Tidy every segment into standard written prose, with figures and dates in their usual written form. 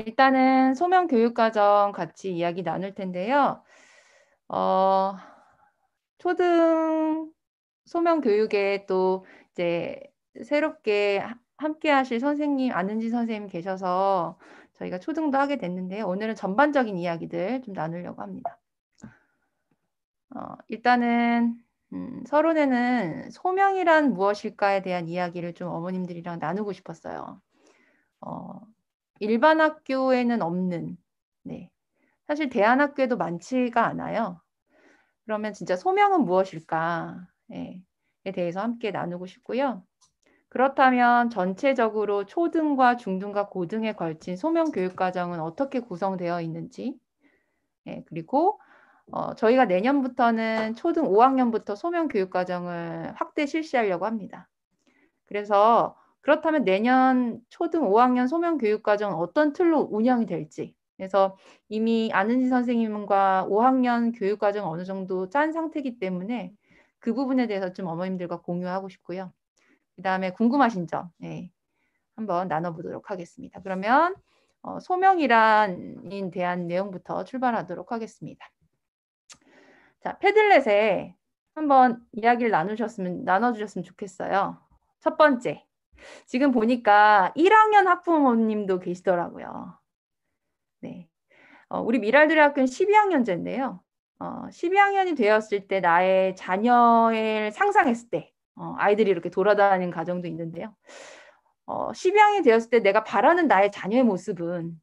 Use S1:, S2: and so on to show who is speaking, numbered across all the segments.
S1: 일단은 소명 교육과정 같이 이야기 나눌 텐데요. 초등 소명 교육에 또 이제 새롭게 함께 하실 선생님, 안은지 선생님 계셔서 저희가 초등도 하게 됐는데요. 오늘은 전반적인 이야기들 좀 나누려고 합니다. 일단은 서론에는 소명이란 무엇일까에 대한 이야기를 좀 어머님들이랑 나누고 싶었어요. 일반 학교에는 없는, 네. 사실 대안학교에도 많지가 않아요. 그러면 진짜 소명은 무엇일까? 에 대해서 함께 나누고 싶고요. 그렇다면 전체적으로 초등과 중등과 고등에 걸친 소명 교육 과정은 어떻게 구성되어 있는지, 그리고 저희가 내년부터는 초등 5학년부터 소명 교육 과정을 확대 실시하려고 합니다. 그래서 그렇다면 내년 초등 5학년 소명 교육 과정은 어떤 틀로 운영이 될지, 그래서 이미 안은지 선생님과 5학년 교육 과정 어느 정도 짠 상태이기 때문에 그 부분에 대해서 좀 어머님들과 공유하고 싶고요. 그 다음에 궁금하신 점 한번 나눠보도록 하겠습니다. 그러면 소명이란에 대한 내용부터 출발하도록 하겠습니다. 자, 패들렛에 한번 이야기를 나눠주셨으면 좋겠어요. 첫 번째, 지금 보니까 1학년 학부모님도 계시더라고요. 네. 우리 미랄들의 학교는 12학년제인데요. 12학년이 되었을 때 나의 자녀를 상상했을 때 아이들이 이렇게 돌아다니는 가정도 있는데요. 12학년이 되었을 때 내가 바라는 나의 자녀의 모습은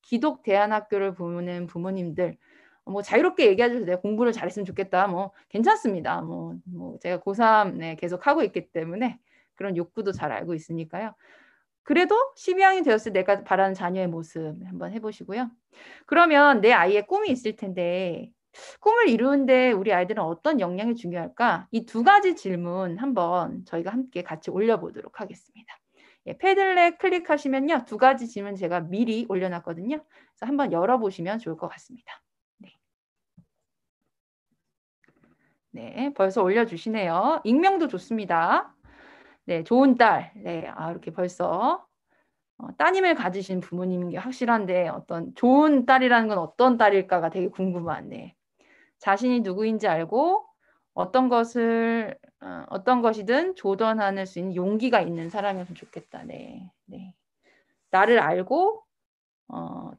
S1: 기독 대안학교를 보는 부모님들 뭐 자유롭게 얘기하셔도 내가 공부를 잘했으면 좋겠다. 뭐 괜찮습니다. 뭐 제가 고3 계속 하고 있기 때문에 그런 욕구도 잘 알고 있으니까요. 그래도 12학년이 되었을 때 내가 바라는 자녀의 모습 한번 해보시고요. 그러면 내 아이의 꿈이 있을 텐데 꿈을 이루는데 우리 아이들은 어떤 역량이 중요할까? 이 두 가지 질문 한번 저희가 함께 같이 올려보도록 하겠습니다. 패들렛 클릭하시면요. 두 가지 질문 제가 미리 올려놨거든요. 그래서 한번 열어보시면 좋을 것 같습니다. 네, 벌써 올려주시네요. 익명도 좋습니다. 네, 좋은 딸. 네, 이렇게 벌써 따님을 가지신 부모님인 게 확실한데 어떤 좋은 딸이라는 건 어떤 딸일까가 되게 궁금하네. 자신이 누구인지 알고 어떤 것이든 도전할 수 있는 용기가 있는 사람이었으면 좋겠다. 네. 나를 알고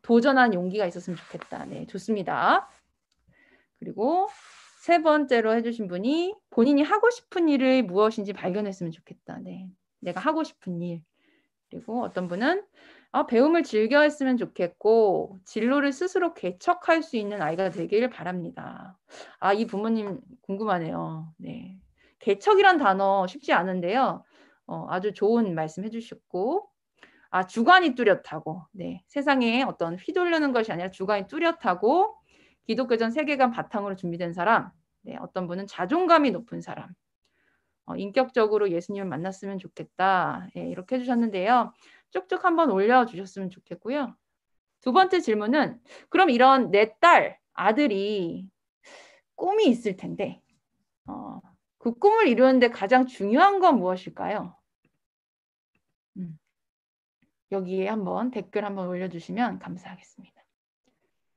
S1: 도전한 용기가 있었으면 좋겠다. 네, 좋습니다. 그리고 세 번째로 해주신 분이 본인이 하고 싶은 일이 무엇인지 발견했으면 좋겠다. 네, 내가 하고 싶은 일. 그리고 어떤 분은 배움을 즐겨 했으면 좋겠고 진로를 스스로 개척할 수 있는 아이가 되기를 바랍니다. 이 부모님 궁금하네요. 네, 개척이란 단어 쉽지 않은데요. 아주 좋은 말씀 해주셨고 주관이 뚜렷하고 세상에 어떤 휘둘르는 것이 아니라 주관이 뚜렷하고 기독교전 세계관 바탕으로 준비된 사람, 어떤 분은 자존감이 높은 사람, 인격적으로 예수님을 만났으면 좋겠다. 이렇게 해주셨는데요. 쭉쭉 한번 올려주셨으면 좋겠고요. 두 번째 질문은 그럼 이런 내 딸, 아들이 꿈이 있을 텐데 그 꿈을 이루는데 가장 중요한 건 무엇일까요? 여기에 한번 댓글 한번 올려주시면 감사하겠습니다.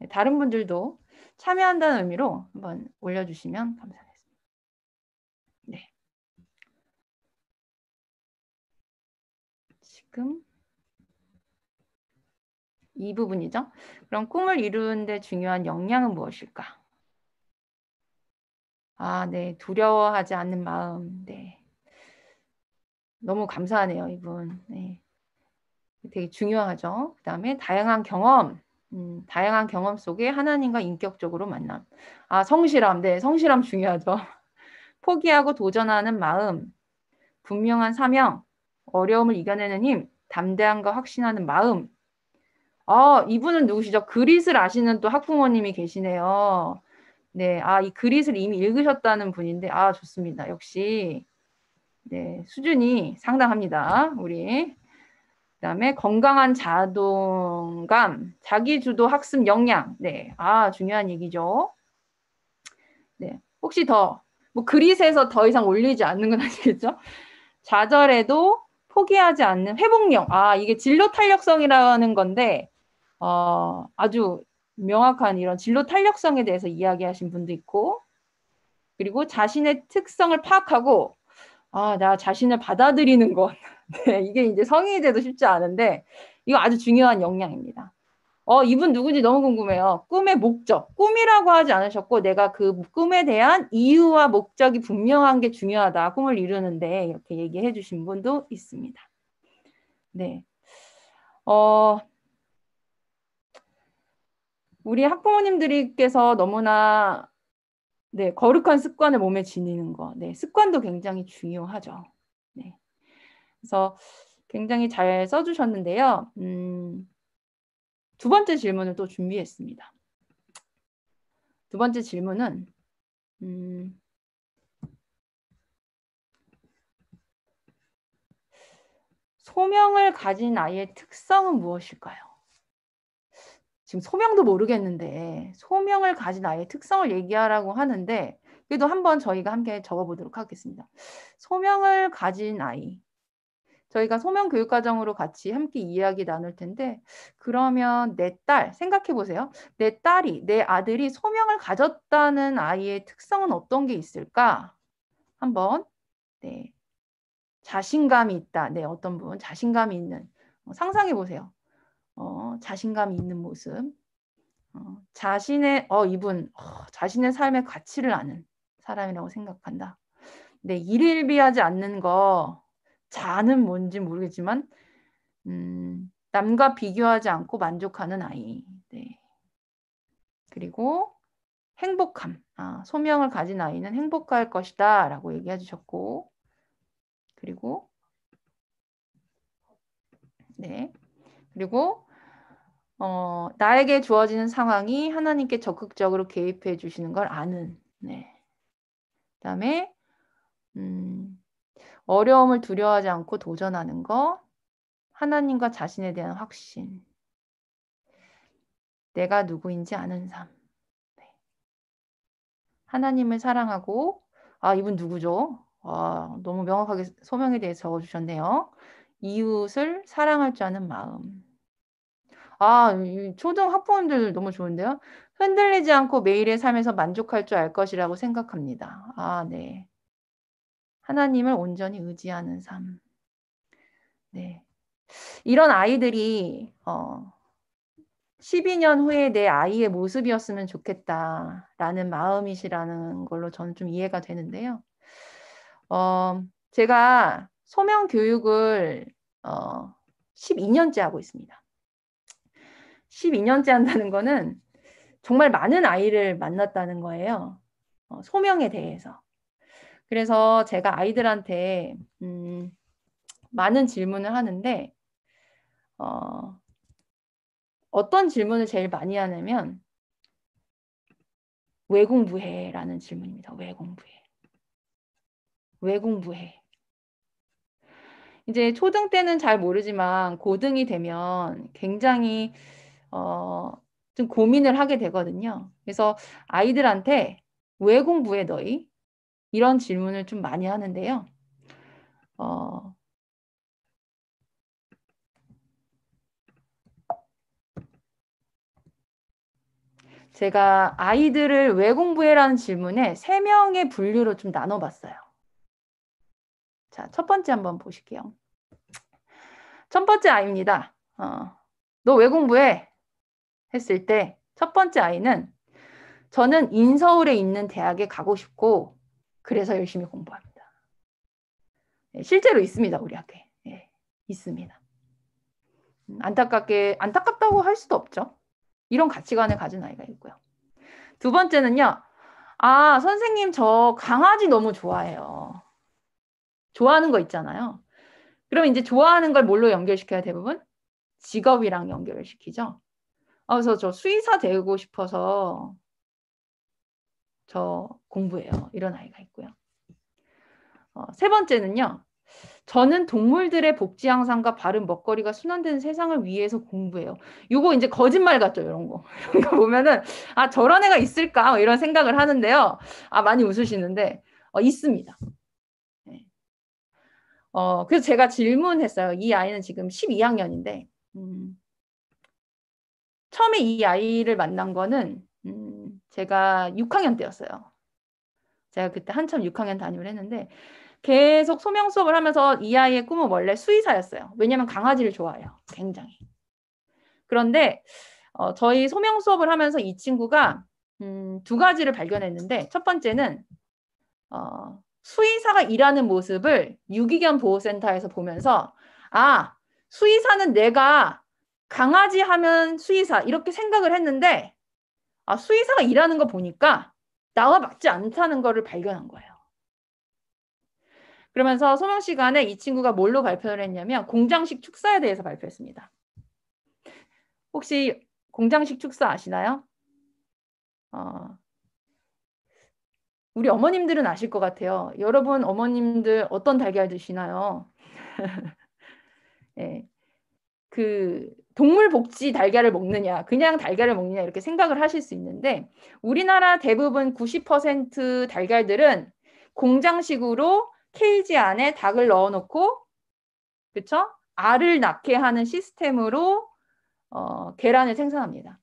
S1: 다른 분들도 참여한다는 의미로 한번 올려주시면 감사하겠습니다. 네. 지금 이 부분이죠. 그럼 꿈을 이루는데 중요한 역량은 무엇일까? 네. 두려워하지 않는 마음. 네. 너무 감사하네요, 이분. 네. 되게 중요하죠. 그 다음에 다양한 경험. 다양한 경험 속에 하나님과 인격적으로 만남. 성실함. 네, 성실함 중요하죠. 포기하고 도전하는 마음. 분명한 사명. 어려움을 이겨내는 힘. 담대함과 확신하는 마음. 이분은 누구시죠? 그릿을 아시는 또 학부모님이 계시네요. 네, 이 그릿을 이미 읽으셨다는 분인데, 좋습니다. 역시, 네, 수준이 상당합니다. 우리. 그 다음에 건강한 자동감, 자기주도 학습 역량. 네, 중요한 얘기죠. 네, 혹시 그릿에서 더 이상 올리지 않는 건 아시겠죠? 좌절해도 포기하지 않는 회복력. 이게 진로 탄력성이라는 건데, 아주 명확한 이런 진로 탄력성에 대해서 이야기하신 분도 있고, 그리고 자신의 특성을 파악하고, 나 자신을 받아들이는 것. 네, 이게 이제 성인이 돼도 쉽지 않은데, 이거 아주 중요한 역량입니다. 이분 누군지 너무 궁금해요. 꿈의 목적. 꿈이라고 하지 않으셨고, 내가 그 꿈에 대한 이유와 목적이 분명한 게 중요하다. 꿈을 이루는데, 이렇게 얘기해 주신 분도 있습니다. 네. 우리 학부모님들께서 너무나 네, 거룩한 습관을 몸에 지니는 거. 네, 습관도 굉장히 중요하죠. 네. 그래서 굉장히 잘 써주셨는데요. 두 번째 질문을 또 준비했습니다. 두 번째 질문은 소명을 가진 아이의 특성은 무엇일까요? 지금 소명도 모르겠는데 소명을 가진 아이의 특성을 얘기하라고 하는데 그래도 한번 저희가 함께 적어보도록 하겠습니다. 소명을 가진 아이. 저희가 소명 교육과정으로 같이 함께 이야기 나눌 텐데 그러면 내 딸 생각해 보세요. 내 딸이 내 아들이 소명을 가졌다는 아이의 특성은 어떤 게 있을까? 한번 네. 자신감이 있다. 네, 어떤 분 자신감이 있는 상상해 보세요. 자신감이 있는 모습. 자신의 이분 자신의 삶의 가치를 아는 사람이라고 생각한다. 네, 일일비하지 않는 거 자는 뭔지 모르겠지만 남과 비교하지 않고 만족하는 아이. 네. 그리고 행복함. 소명을 가진 아이는 행복할 것이다 라고 얘기해 주셨고 그리고 네. 그리고 나에게 주어지는 상황이 하나님께 적극적으로 개입해 주시는 걸 아는. 네. 그다음에 어려움을 두려워하지 않고 도전하는 거. 하나님과 자신에 대한 확신. 내가 누구인지 아는 삶. 네. 하나님을 사랑하고 이분 누구죠? 너무 명확하게 소명에 대해서 적어주셨네요. 이웃을 사랑할 줄 아는 마음. 이 초등 학부모님들 너무 좋은데요. 흔들리지 않고 매일의 삶에서 만족할 줄 알 것이라고 생각합니다. 네. 하나님을 온전히 의지하는 삶. 네. 이런 아이들이 12년 후에 내 아이의 모습이었으면 좋겠다라는 마음이시라는 걸로 저는 좀 이해가 되는데요. 제가 소명 교육을 12년째 하고 있습니다. 12년째 한다는 거는 정말 많은 아이를 만났다는 거예요. 소명에 대해서. 그래서 제가 아이들한테 많은 질문을 하는데 어떤 질문을 제일 많이 하냐면 왜 공부해? 라는 질문입니다. 왜 공부해? 왜 공부해? 이제 초등 때는 잘 모르지만 고등이 되면 굉장히 좀 고민을 하게 되거든요. 그래서 아이들한테 왜 공부해 너희? 이런 질문을 좀 많이 하는데요. 제가 아이들을 왜 공부해라는 질문에 3명의 분류로 좀 나눠봤어요. 자, 첫 번째 한번 보실게요. 첫 번째 아이입니다. 너 왜 공부해? 했을 때 첫 번째 아이는 저는 인서울에 있는 대학에 가고 싶고 그래서 열심히 공부합니다. 네, 실제로 있습니다. 우리 학교에. 네, 있습니다. 안타깝다고 할 수도 없죠. 이런 가치관을 가진 아이가 있고요. 두 번째는요. 선생님 저 강아지 너무 좋아해요. 좋아하는 거 있잖아요. 그럼 이제 좋아하는 걸 뭘로 연결시켜야 대부분? 직업이랑 연결을 시키죠. 그래서 저 수의사 되고 싶어서 저 공부해요. 이런 아이가 있고요. 세 번째는요. 저는 동물들의 복지 향상과 바른 먹거리가 순환되는 세상을 위해서 공부해요. 이거 이제 거짓말 같죠, 이런 거. 이런 거 보면은 저런 애가 있을까? 이런 생각을 하는데요. 많이 웃으시는데 있습니다. 네. 그래서 제가 질문했어요. 이 아이는 지금 12학년인데 처음에 이 아이를 만난 거는 제가 6학년 때였어요. 제가 그때 한참 6학년 담임을 했는데 계속 소명 수업을 하면서 이 아이의 꿈은 원래 수의사였어요. 왜냐면 강아지를 좋아해요. 굉장히. 그런데 저희 소명 수업을 하면서 이 친구가 두 가지를 발견했는데 첫 번째는 수의사가 일하는 모습을 유기견 보호센터에서 보면서 아, 수의사는 내가 강아지 하면 수의사 이렇게 생각을 했는데 수의사가 일하는 거 보니까 나와 맞지 않다는 거를 발견한 거예요. 그러면서 소명 시간에 이 친구가 뭘로 발표를 했냐면 공장식 축사에 대해서 발표했습니다. 혹시 공장식 축사 아시나요? 우리 어머님들은 아실 것 같아요. 여러분 어머님들 어떤 달걀 드시나요? 네. 그 동물 복지 달걀을 먹느냐, 그냥 달걀을 먹느냐 이렇게 생각을 하실 수 있는데 우리나라 대부분 90% 달걀들은 공장식으로 케이지 안에 닭을 넣어놓고 그쵸? 알을 낳게 하는 시스템으로 계란을 생산합니다.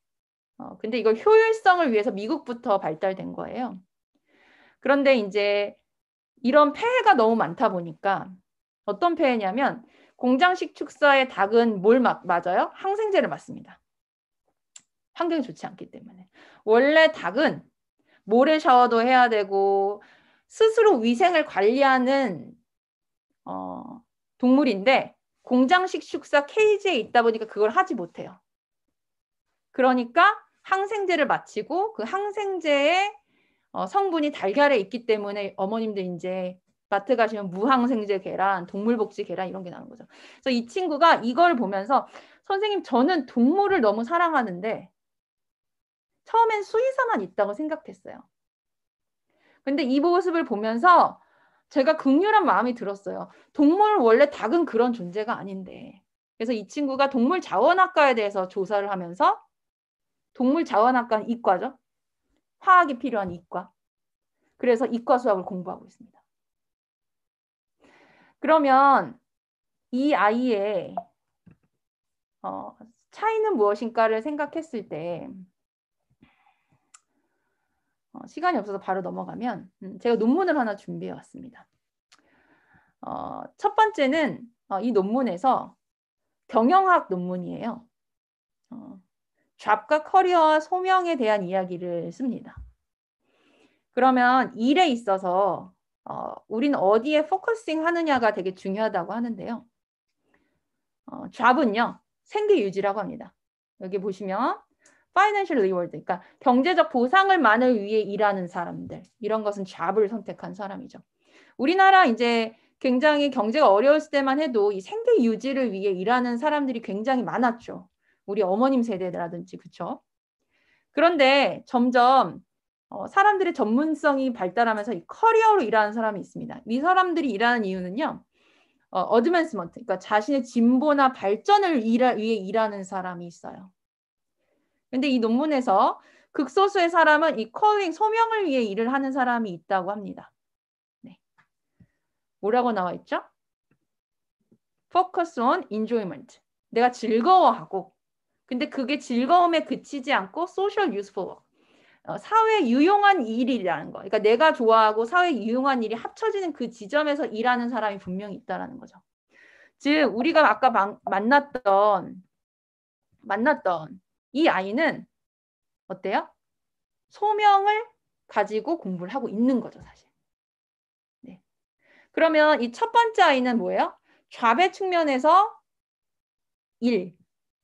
S1: 근데 이걸 효율성을 위해서 미국부터 발달된 거예요. 그런데 이제 이런 폐해가 너무 많다 보니까 어떤 폐해냐면 공장식 축사의 닭은 뭘 맞아요? 항생제를 맞습니다. 환경이 좋지 않기 때문에. 원래 닭은 모래 샤워도 해야 되고 스스로 위생을 관리하는 동물인데 공장식 축사 케이지에 있다 보니까 그걸 하지 못해요. 그러니까 항생제를 맞히고 그 항생제의 성분이 달걀에 있기 때문에 어머님들 이제 마트 가시면 무항생제 계란, 동물복지 계란 이런 게 나오는 거죠. 그래서 이 친구가 이걸 보면서 선생님 저는 동물을 너무 사랑하는데 처음엔 수의사만 있다고 생각했어요. 근데 이 모습을 보면서 제가 극렬한 마음이 들었어요. 동물 원래 닭은 그런 존재가 아닌데. 그래서 이 친구가 동물자원학과에 대해서 조사를 하면서 동물자원학과는 이과죠. 화학이 필요한 이과. 그래서 이과 수학을 공부하고 있습니다. 그러면 이 아이의 차이는 무엇인가를 생각했을 때 시간이 없어서 바로 넘어가면 제가 논문을 하나 준비해 왔습니다. 첫 번째는 이 논문에서 경영학 논문이에요. 잡과 커리어와 소명에 대한 이야기를 씁니다. 그러면 일에 있어서 우리는 어디에 포커싱 하느냐가 되게 중요하다고 하는데요. 잡은요. 생계 유지라고 합니다. 여기 보시면 financial reward, 그러니까 경제적 보상을만을 위해 일하는 사람들. 이런 것은 잡을 선택한 사람이죠. 우리나라 이제 굉장히 경제가 어려웠을 때만 해도 이 생계 유지를 위해 일하는 사람들이 굉장히 많았죠. 우리 어머님 세대라든지 그렇죠. 그런데 점점 사람들의 전문성이 발달하면서 이 커리어로 일하는 사람이 있습니다. 이 사람들이 일하는 이유는요. 어드밴스먼트, 그러니까 자신의 진보나 발전을 위해 일하는 사람이 있어요. 근데 이 논문에서 극소수의 사람은 이 컬링, 소명을 위해 일을 하는 사람이 있다고 합니다. 네. 뭐라고 나와 있죠? Focus on enjoyment. 내가 즐거워하고 근데 그게 즐거움에 그치지 않고 social useful work. 사회에 유용한 일이라는 거. 그러니까 내가 좋아하고 사회에 유용한 일이 합쳐지는 그 지점에서 일하는 사람이 분명히 있다라는 거죠. 즉 우리가 아까 만났던 이 아이는 어때요? 소명을 가지고 공부를 하고 있는 거죠, 사실. 네. 그러면 이 첫 번째 아이는 뭐예요? 잡의 측면에서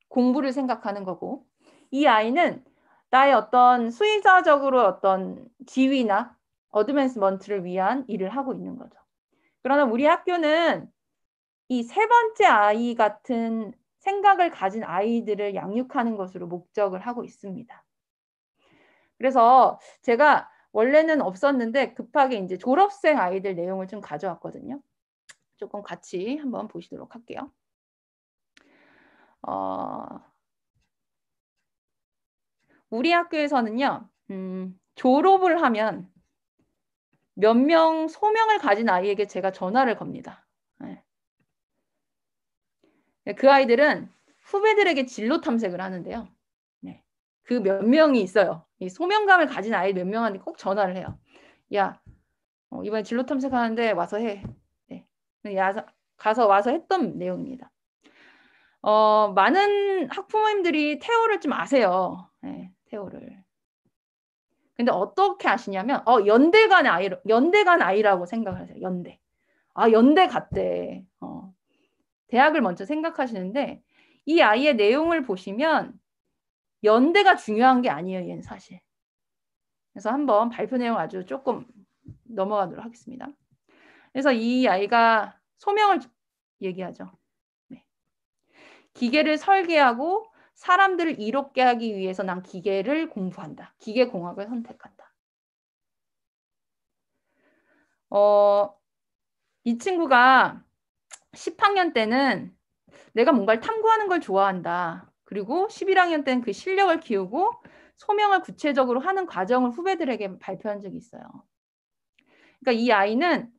S1: 공부를 생각하는 거고 이 아이는 나의 어떤 수의사적으로 어떤 지위나 어드밴스먼트를 위한 일을 하고 있는 거죠. 그러나 우리 학교는 이 세 번째 아이 같은 생각을 가진 아이들을 양육하는 것으로 목적을 하고 있습니다. 그래서 제가 원래는 없었는데 급하게 이제 졸업생 아이들 내용을 좀 가져왔거든요. 조금 같이 한번 보시도록 할게요. 우리 학교에서는요, 졸업을 하면 몇 명 소명을 가진 아이에게 제가 전화를 겁니다. 네. 그 아이들은 후배들에게 진로 탐색을 하는데요. 네. 그 몇 명이 있어요. 이 소명감을 가진 아이 몇 명한테 꼭 전화를 해요. 야, 이번에 진로 탐색하는데 와서 해. 네. 가서 와서 했던 내용입니다. 많은 학부모님들이 태호를 좀 아세요. 네, 태호를. 근데 어떻게 아시냐면 연대 간 아이라고 생각을 하세요. 연대. 연대 갔대. 대학을 먼저 생각하시는데 이 아이의 내용을 보시면 연대가 중요한 게 아니에요. 얘는 사실. 그래서 한번 발표 내용 아주 조금 넘어가도록 하겠습니다. 그래서 이 아이가 소명을 얘기하죠. 네. 기계를 설계하고 사람들을 이롭게 하기 위해서 난 기계를 공부한다. 기계공학을 선택한다. 이 친구가 10학년 때는 내가 뭔가를 탐구하는 걸 좋아한다. 그리고 11학년 때는 그 실력을 키우고 소명을 구체적으로 하는 과정을 후배들에게 발표한 적이 있어요. 그러니까 이 아이는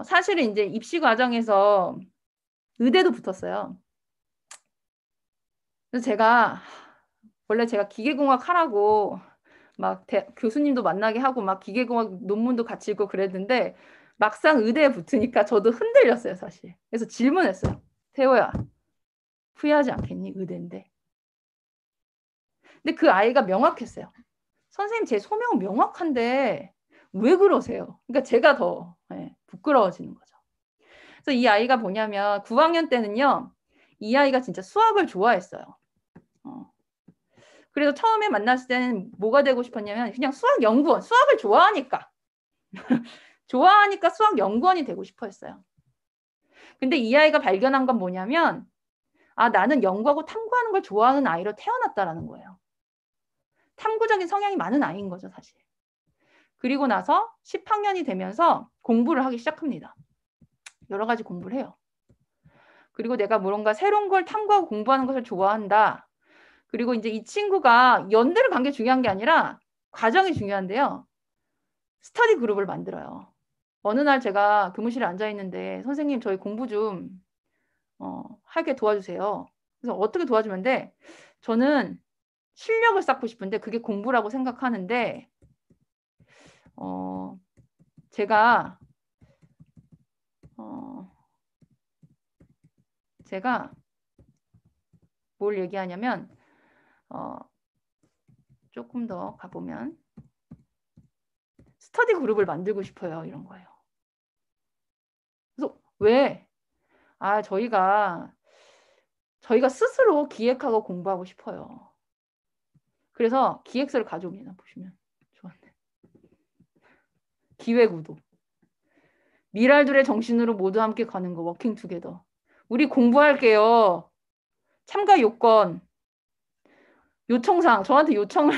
S1: 사실은 이제 입시 과정에서 의대도 붙었어요. 그래서 원래 제가 기계공학 하라고 막 교수님도 만나게 하고 막 기계공학 논문도 같이 읽고 그랬는데 막상 의대에 붙으니까 저도 흔들렸어요, 사실. 그래서 질문했어요. 태호야, 후회하지 않겠니? 의대인데. 근데 그 아이가 명확했어요. 선생님, 제 소명은 명확한데 왜 그러세요? 그러니까 제가 더 부끄러워지는 거죠. 그래서 이 아이가 뭐냐면 9학년 때는요. 이 아이가 진짜 수학을 좋아했어요. 그래서 처음에 만났을 때는 뭐가 되고 싶었냐면 그냥 수학연구원, 수학을 좋아하니까 수학연구원이 되고 싶어 했어요. 근데 이 아이가 발견한 건 뭐냐면 나는 연구하고 탐구하는 걸 좋아하는 아이로 태어났다라는 거예요. 탐구적인 성향이 많은 아이인 거죠, 사실. 그리고 나서 10학년이 되면서 공부를 하기 시작합니다. 여러 가지 공부를 해요. 그리고 내가 뭔가 새로운 걸 탐구하고 공부하는 것을 좋아한다. 그리고 이제 이 친구가 연대를 간 게 중요한 게 아니라 과정이 중요한데요. 스터디 그룹을 만들어요. 어느 날 제가 교무실에 앉아 있는데 선생님 저희 공부 좀 하게 도와주세요. 그래서 어떻게 도와주면 돼? 저는 실력을 쌓고 싶은데 그게 공부라고 생각하는데 제가 뭘 얘기하냐면 조금 더 가보면 스터디 그룹을 만들고 싶어요. 이런 거예요. 그래서 왜? 저희가 스스로 기획하고 공부하고 싶어요. 그래서 기획서를 가져옵니다. 보시면 좋았네. 기획우도. 미랄들의 정신으로 모두 함께 가는 거. 워킹 투게더. 우리 공부할게요. 참가 요건. 요청사항. 저한테 요청을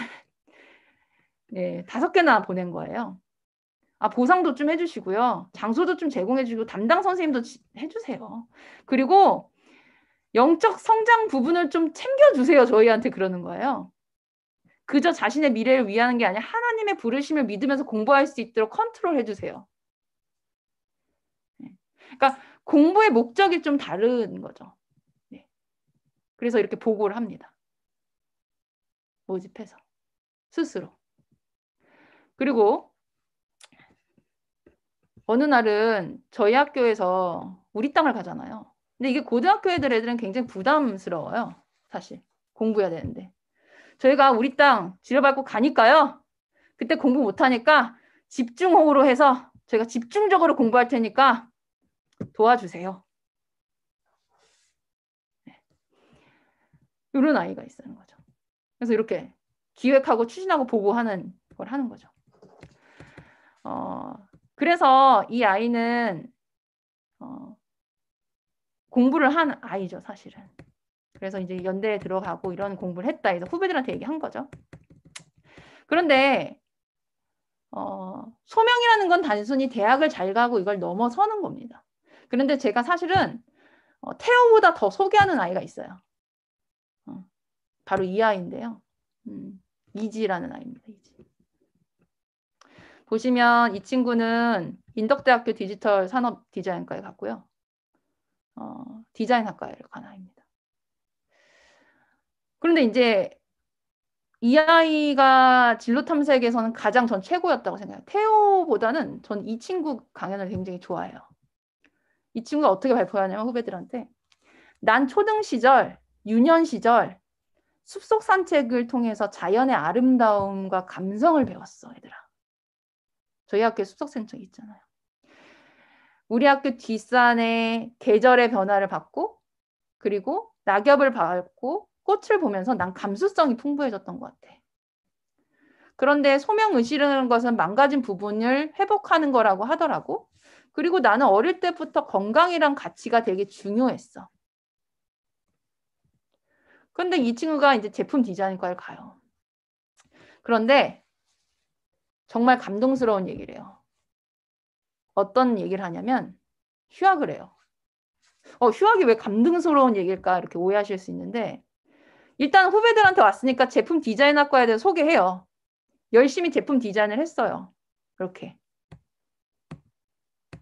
S1: 5개나 보낸 거예요. 보상도 좀 해주시고요. 장소도 좀 제공해주고 담당 선생님도 해주세요. 그리고 영적 성장 부분을 좀 챙겨주세요. 저희한테 그러는 거예요. 그저 자신의 미래를 위하는 게 아니라 하나님의 부르심을 믿으면서 공부할 수 있도록 컨트롤 해주세요. 그러니까 공부의 목적이 좀 다른 거죠. 그래서 이렇게 보고를 합니다. 모집해서. 스스로. 그리고 어느 날은 저희 학교에서 우리 땅을 가잖아요. 근데 이게 고등학교 애들은 굉장히 부담스러워요. 사실. 공부해야 되는데. 저희가 우리 땅 지려밟고 가니까요. 그때 공부 못하니까 집중호우로 해서 저희가 집중적으로 공부할 테니까 도와주세요. 이런 아이가 있는 거죠. 그래서 이렇게 기획하고 추진하고 보고하는 걸 하는 거죠. 그래서 이 아이는 공부를 한 아이죠, 사실은. 그래서 이제 연대에 들어가고 이런 공부를 했다 해서 후배들한테 얘기한 거죠. 그런데 소명이라는 건 단순히 대학을 잘 가고 이걸 넘어서는 겁니다. 그런데 제가 사실은 태호보다 더 소개하는 아이가 있어요. 바로 이 아이인데요. 이지라는 아이입니다. 이지. 보시면 이 친구는 인덕대학교 디지털 산업 디자인과에 갔고요. 디자인 학과를 간 아이입니다. 그런데 이제 이 아이가 진로 탐색에서는 가장 전 최고였다고 생각해요. 태호보다는 전 이 친구 강연을 굉장히 좋아해요. 이 친구가 어떻게 발표하냐면 후배들한테 난 초등 시절, 유년 시절 숲속 산책을 통해서 자연의 아름다움과 감성을 배웠어, 얘들아. 저희 학교에 숲속 산책 있잖아요. 우리 학교 뒷산에 계절의 변화를 받고 그리고 낙엽을 밟고 꽃을 보면서 난 감수성이 풍부해졌던 것 같아. 그런데 소명의식이라는 것은 망가진 부분을 회복하는 거라고 하더라고. 그리고 나는 어릴 때부터 건강이란 가치가 되게 중요했어. 그런데 이 친구가 이제 제품 디자인과를 가요. 그런데 정말 감동스러운 얘기를 해요. 어떤 얘기를 하냐면 휴학을 해요. 휴학이 왜 감동스러운 얘기일까 이렇게 오해하실 수 있는데 일단 후배들한테 왔으니까 제품 디자인학과에 대해서 소개해요. 열심히 제품 디자인을 했어요. 이렇게.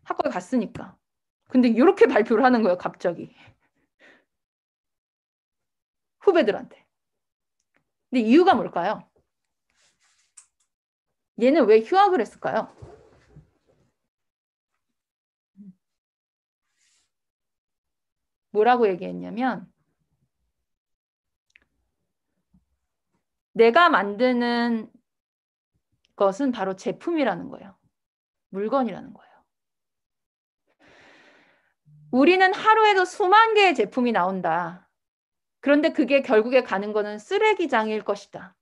S1: 학교에 갔으니까. 근데 이렇게 발표를 하는 거예요. 갑자기. 후배들한테. 근데 이유가 뭘까요? 얘는 왜 휴학을 했을까요? 뭐라고 얘기했냐면 내가 만드는 것은 바로 제품이라는 거예요. 물건이라는 거예요. 우리는 하루에도 수만 개의 제품이 나온다. 그런데 그게 결국에 가는 거는 쓰레기장일 것이다.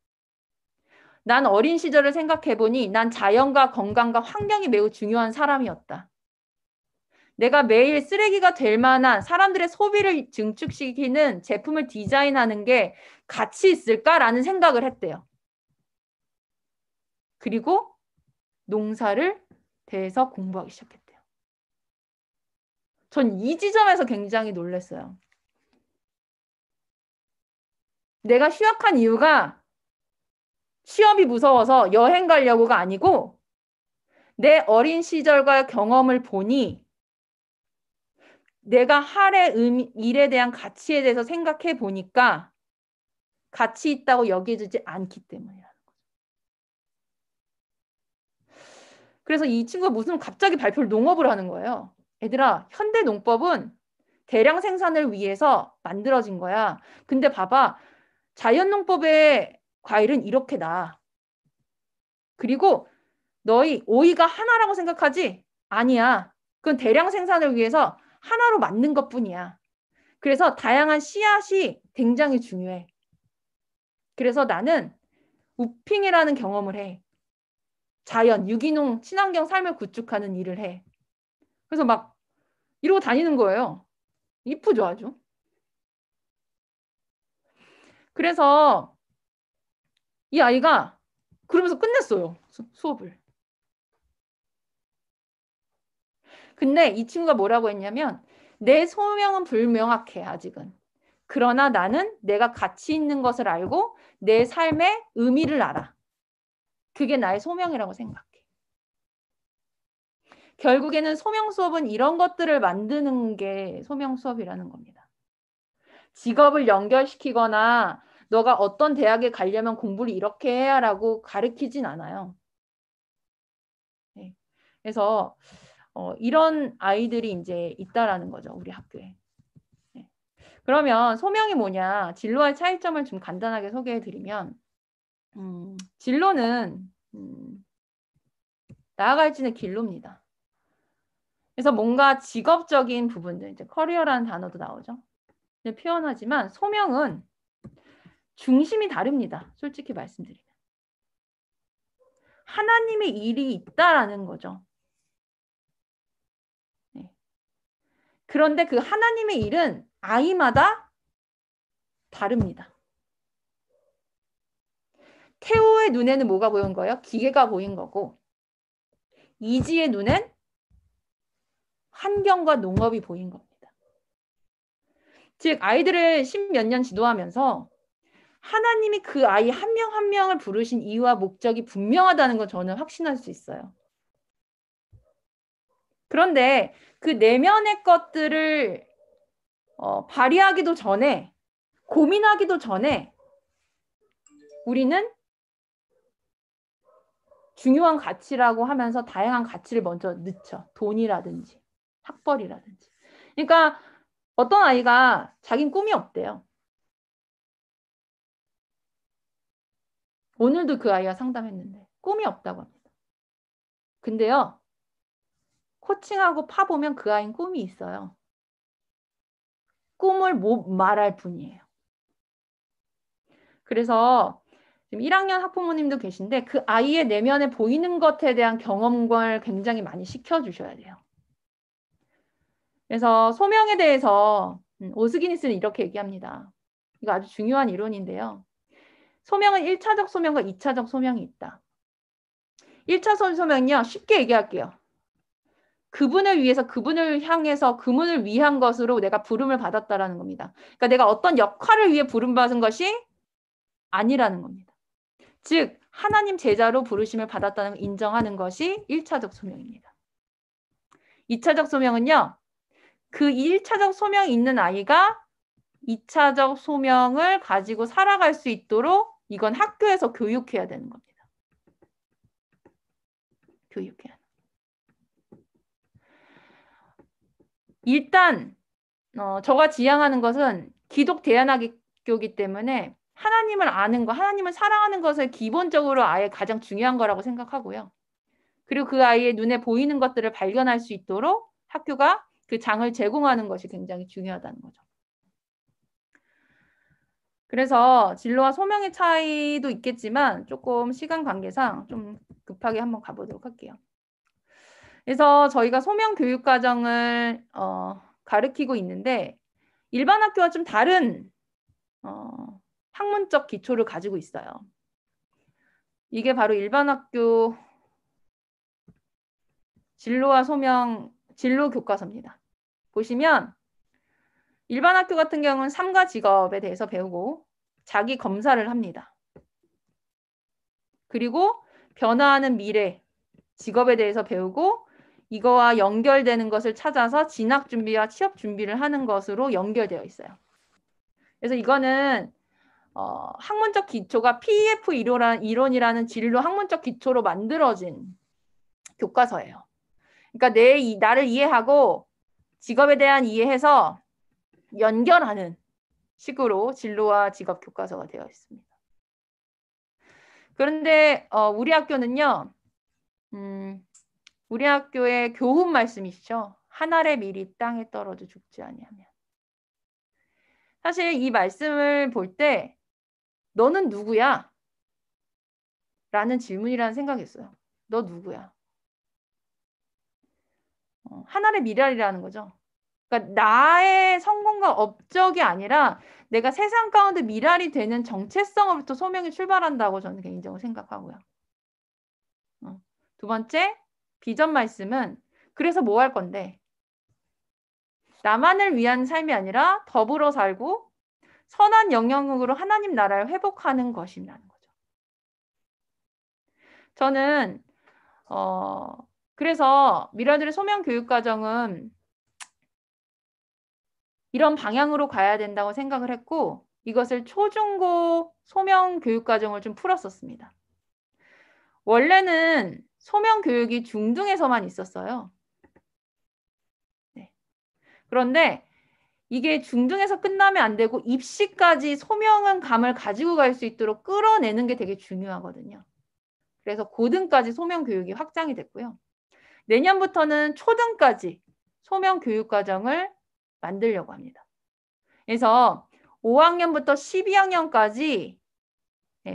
S1: 난 어린 시절을 생각해보니 난 자연과 건강과 환경이 매우 중요한 사람이었다. 내가 매일 쓰레기가 될 만한 사람들의 소비를 증축시키는 제품을 디자인하는 게 가치 있을까라는 생각을 했대요. 그리고 농사를 대해서 공부하기 시작했대요. 전 이 지점에서 굉장히 놀랐어요. 내가 휴학한 이유가 취업이 무서워서 여행 가려고가 아니고 내 어린 시절과 경험을 보니 내가 할의 일에 대한 가치에 대해서 생각해 보니까 가치 있다고 여겨지지 않기 때문이라는 거죠. 그래서 이 친구가 무슨 갑자기 발표를 농업을 하는 거예요. 얘들아, 현대 농법은 대량 생산을 위해서 만들어진 거야. 근데 봐봐. 자연 농법의 과일은 이렇게 나. 그리고 너희 오이가 하나라고 생각하지? 아니야. 그건 대량 생산을 위해서 하나로 만든 것뿐이야. 그래서 다양한 씨앗이 굉장히 중요해. 그래서 나는 우핑이라는 경험을 해. 자연, 유기농, 친환경 삶을 구축하는 일을 해. 그래서 막 이러고 다니는 거예요. 이쁘죠, 아주. 그래서 이 아이가 그러면서 끝냈어요. 수업을. 근데 이 친구가 뭐라고 했냐면 내 소명은 불명확해, 아직은. 그러나 나는 내가 가치 있는 것을 알고 내 삶의 의미를 알아. 그게 나의 소명이라고 생각해. 결국에는 소명 수업은 이런 것들을 만드는 게 소명 수업이라는 겁니다. 직업을 연결시키거나 너가 어떤 대학에 가려면 공부를 이렇게 해야라고 가르치진 않아요. 네. 그래서 이런 아이들이 이제 있다라는 거죠. 우리 학교에. 네. 그러면 소명이 뭐냐? 진로와의 차이점을 좀 간단하게 소개해드리면 진로는 나아갈지는 길로입니다. 그래서 뭔가 직업적인 부분들, 이제 커리어라는 단어도 나오죠. 표현하지만 소명은 중심이 다릅니다. 솔직히 말씀드리면. 하나님의 일이 있다라는 거죠. 네. 그런데 그 하나님의 일은 아이마다 다릅니다. 태호의 눈에는 뭐가 보인 거예요? 기계가 보인 거고 이지의 눈엔 환경과 농업이 보인 겁니다. 즉 아이들을 10몇 년 지도하면서 하나님이 그 아이 한 명 한 명을 부르신 이유와 목적이 분명하다는 걸 저는 확신할 수 있어요. 그런데 그 내면의 것들을 발휘하기도 전에 고민하기도 전에 우리는 중요한 가치라고 하면서 다양한 가치를 먼저 넣죠. 돈이라든지 학벌이라든지. 그러니까 어떤 아이가 자긴 꿈이 없대요. 오늘도 그 아이와 상담했는데 꿈이 없다고 합니다. 근데요. 코칭하고 파보면 그 아이는 꿈이 있어요. 꿈을 못 말할 뿐이에요. 그래서 지금 1학년 학부모님도 계신데 그 아이의 내면에 보이는 것에 대한 경험을 굉장히 많이 시켜주셔야 돼요. 그래서 소명에 대해서 오스기니스는 이렇게 얘기합니다. 이거 아주 중요한 이론인데요. 소명은 1차적 소명과 2차적 소명이 있다. 1차 소명은요. 쉽게 얘기할게요. 그분을 위해서 그분을 향해서 그분을 위한 것으로 내가 부름을 받았다라는 겁니다. 그러니까 내가 어떤 역할을 위해 부름받은 것이 아니라는 겁니다. 즉 하나님 제자로 부르심을 받았다는 걸 인정하는 것이 1차적 소명입니다. 2차적 소명은요. 그 1차적 소명이 있는 아이가 2차적 소명을 가지고 살아갈 수 있도록 이건 학교에서 교육해야 되는 겁니다. 교육해야. 일단 저가 지향하는 것은 기독 대안학교이기 때문에 하나님을 아는 거, 하나님을 사랑하는 것을 기본적으로 아예 가장 중요한 거라고 생각하고요. 그리고 그 아이의 눈에 보이는 것들을 발견할 수 있도록 학교가 그 장을 제공하는 것이 굉장히 중요하다는 거죠. 그래서 진로와 소명의 차이도 있겠지만 조금 시간 관계상 좀 급하게 한번 가보도록 할게요. 그래서 저희가 소명 교육 과정을 가르치고 있는데 일반 학교와 좀 다른 학문적 기초를 가지고 있어요. 이게 바로 일반 학교 진로와 소명 진로 교과서입니다. 보시면 일반 학교 같은 경우는 삶과 직업에 대해서 배우고 자기 검사를 합니다. 그리고 변화하는 미래, 직업에 대해서 배우고 이거와 연결되는 것을 찾아서 진학 준비와 취업 준비를 하는 것으로 연결되어 있어요. 그래서 이거는 학문적 기초가 PEF 이론이라는 진로 학문적 기초로 만들어진 교과서예요. 그러니까 나를 이해하고 직업에 대한 이해해서 연결하는 식으로 진로와 직업 교과서가 되어 있습니다. 그런데 우리 학교는요. 우리 학교의 교훈 말씀이시죠. 한 알의 밀이 땅에 떨어져 죽지 아니하면. 사실 이 말씀을 볼 때 너는 누구야? 라는 질문이라는 생각이 있어요. 너 누구야? 한 알의 미랄이라는 거죠. 그러니까 나의 성공과 업적이 아니라 내가 세상 가운데 미랄이 되는 정체성으로부터 소명이 출발한다고 저는 개인적으로 생각하고요. 두 번째, 비전 말씀은 그래서 뭐 할 건데? 나만을 위한 삶이 아니라 더불어 살고 선한 영향력으로 하나님 나라를 회복하는 것이라는 거죠. 저는 그래서 미라들의 소명 교육 과정은 이런 방향으로 가야 된다고 생각을 했고 이것을 초중고 소명 교육 과정을 좀 풀었었습니다. 원래는 소명 교육이 중등에서만 있었어요. 네. 그런데 이게 중등에서 끝나면 안 되고 입시까지 소명은 감을 가지고 갈 수 있도록 끌어내는 게 되게 중요하거든요. 그래서 고등까지 소명 교육이 확장이 됐고요. 내년부터는 초등까지 소명 교육 과정을 만들려고 합니다. 그래서 5학년부터 12학년까지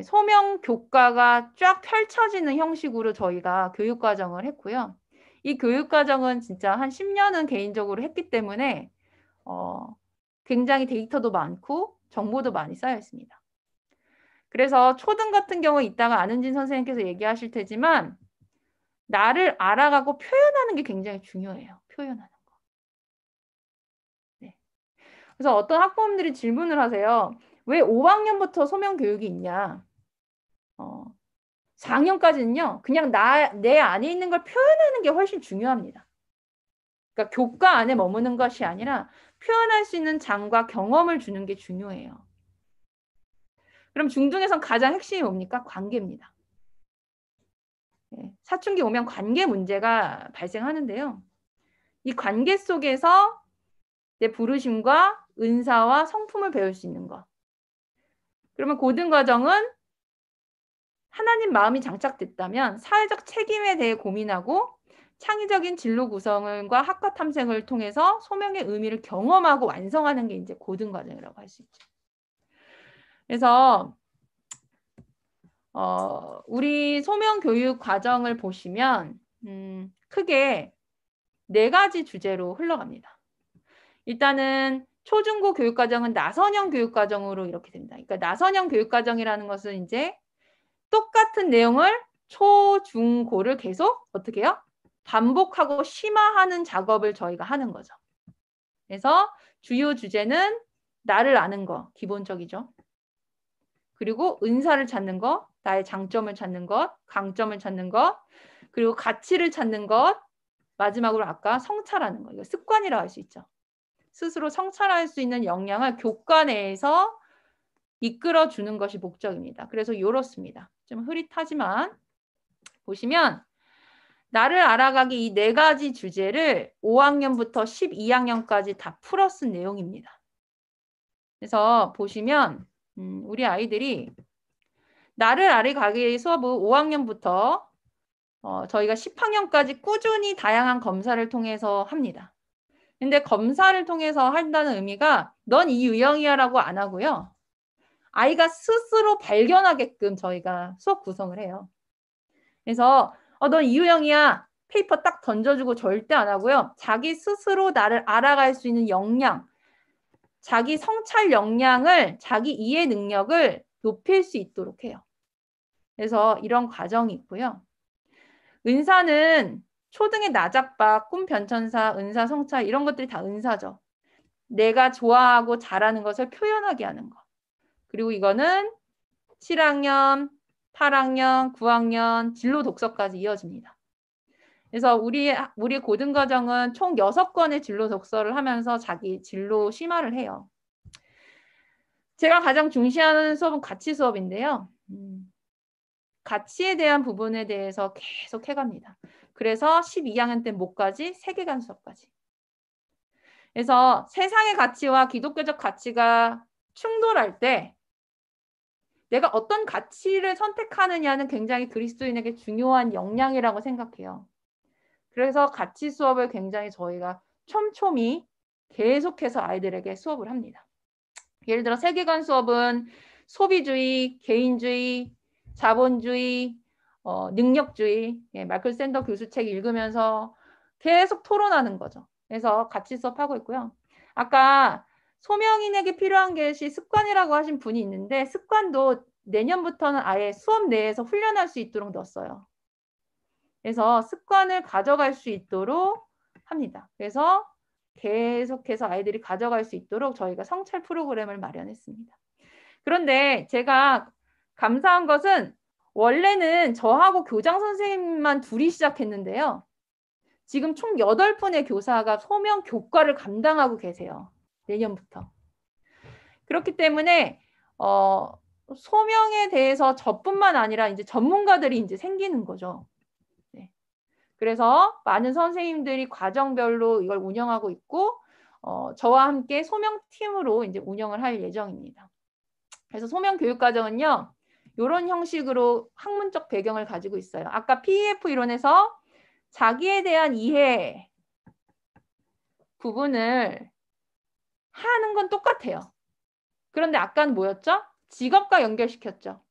S1: 소명 교과가 쫙 펼쳐지는 형식으로 저희가 교육 과정을 했고요. 이 교육 과정은 진짜 한 10년은 개인적으로 했기 때문에 굉장히 데이터도 많고 정보도 많이 쌓여 있습니다. 그래서 초등 같은 경우 이따가 안은진 선생님께서 얘기하실 테지만 나를 알아가고 표현하는 게 굉장히 중요해요. 표현하는 거. 네. 그래서 어떤 학부모님들이 질문을 하세요. 왜 5학년부터 소명 교육이 있냐? 4학년까지는요. 그냥 내 안에 있는 걸 표현하는 게 훨씬 중요합니다. 그러니까 교과 안에 머무는 것이 아니라 표현할 수 있는 장과 경험을 주는 게 중요해요. 그럼 중등에선 가장 핵심이 뭡니까? 관계입니다. 사춘기 오면 관계 문제가 발생하는데요. 이 관계 속에서 내 부르심과 은사와 성품을 배울 수 있는 것. 그러면 고등과정은 하나님 마음이 장착됐다면 사회적 책임에 대해 고민하고 창의적인 진로 구성과 학과 탐색을 통해서 소명의 의미를 경험하고 완성하는 게 이제 고등과정이라고 할 수 있죠. 그래서 우리 소명 교육 과정을 보시면 크게 4가지 주제로 흘러갑니다. 일단은 초중고 교육과정은 나선형 교육과정으로 이렇게 됩니다. 그러니까 나선형 교육과정이라는 것은 이제 똑같은 내용을 초, 중, 고를 계속 어떻게 해요? 반복하고 심화하는 작업을 저희가 하는 거죠. 그래서 주요 주제는 나를 아는 거, 기본적이죠. 그리고 은사를 찾는 것, 나의 장점을 찾는 것, 강점을 찾는 것, 그리고 가치를 찾는 것, 마지막으로 아까 성찰하는 거. 이거 습관이라고 할 수 있죠. 스스로 성찰할 수 있는 역량을 교과 내에서 이끌어주는 것이 목적입니다. 그래서 이렇습니다. 좀 흐릿하지만 보시면 나를 알아가기 이 4가지 주제를 5학년부터 12학년까지 다 풀어 쓴 내용입니다. 그래서 보시면 우리 아이들이 나를 알아가기 수업을 5학년부터 저희가 10학년까지 꾸준히 다양한 검사를 통해서 합니다. 근데 검사를 통해서 한다는 의미가 넌 이 유형이야 라고 안 하고요. 아이가 스스로 발견하게끔 저희가 수업 구성을 해요. 그래서 넌 이 유형이야. 페이퍼 딱 던져주고 절대 안 하고요. 자기 스스로 나를 알아갈 수 있는 역량, 자기 성찰 역량을, 자기 이해 능력을 높일 수 있도록 해요. 그래서 이런 과정이 있고요. 은사는 초등의 나작박, 꿈 변천사, 은사 성찰 이런 것들이 다 은사죠. 내가 좋아하고 잘하는 것을 표현하게 하는 거. 그리고 이거는 7학년, 8학년, 9학년 진로 독서까지 이어집니다. 그래서 우리 고등과정은 총 6권의 진로 독서를 하면서 자기 진로 심화를 해요. 제가 가장 중시하는 수업은 가치 수업인데요. 가치에 대한 부분에 대해서 계속 해갑니다. 그래서 12학년 때 목까지 세계관 수업까지. 그래서 세상의 가치와 기독교적 가치가 충돌할 때 내가 어떤 가치를 선택하느냐는 굉장히 그리스도인에게 중요한 역량이라고 생각해요. 그래서 가치 수업을 굉장히 저희가 촘촘히 계속해서 아이들에게 수업을 합니다. 예를 들어 세계관 수업은 소비주의, 개인주의, 자본주의, 능력주의, 마이클 샌더 교수 책 읽으면서 계속 토론하는 거죠. 그래서 가치 수업하고 있고요. 아까 소명인에게 필요한 것이 습관이라고 하신 분이 있는데 습관도 내년부터는 아예 수업 내에서 훈련할 수 있도록 넣었어요. 그래서 습관을 가져갈 수 있도록 합니다. 그래서 계속해서 아이들이 가져갈 수 있도록 저희가 성찰 프로그램을 마련했습니다. 그런데 제가 감사한 것은 원래는 저하고 교장 선생님만 둘이 시작했는데요. 지금 총 8분의 교사가 소명 교과를 감당하고 계세요. 내년부터. 그렇기 때문에 소명에 대해서 저뿐만 아니라 이제 전문가들이 이제 생기는 거죠. 네. 그래서 많은 선생님들이 과정별로 이걸 운영하고 있고 저와 함께 소명팀으로 이제 운영을 할 예정입니다. 그래서 소명 교육과정은요. 이런 형식으로 학문적 배경을 가지고 있어요. 아까 PEF 이론에서 자기에 대한 이해 부분을 하는 건 똑같아요. 그런데 아까는 뭐였죠? 직업과 연결시켰죠.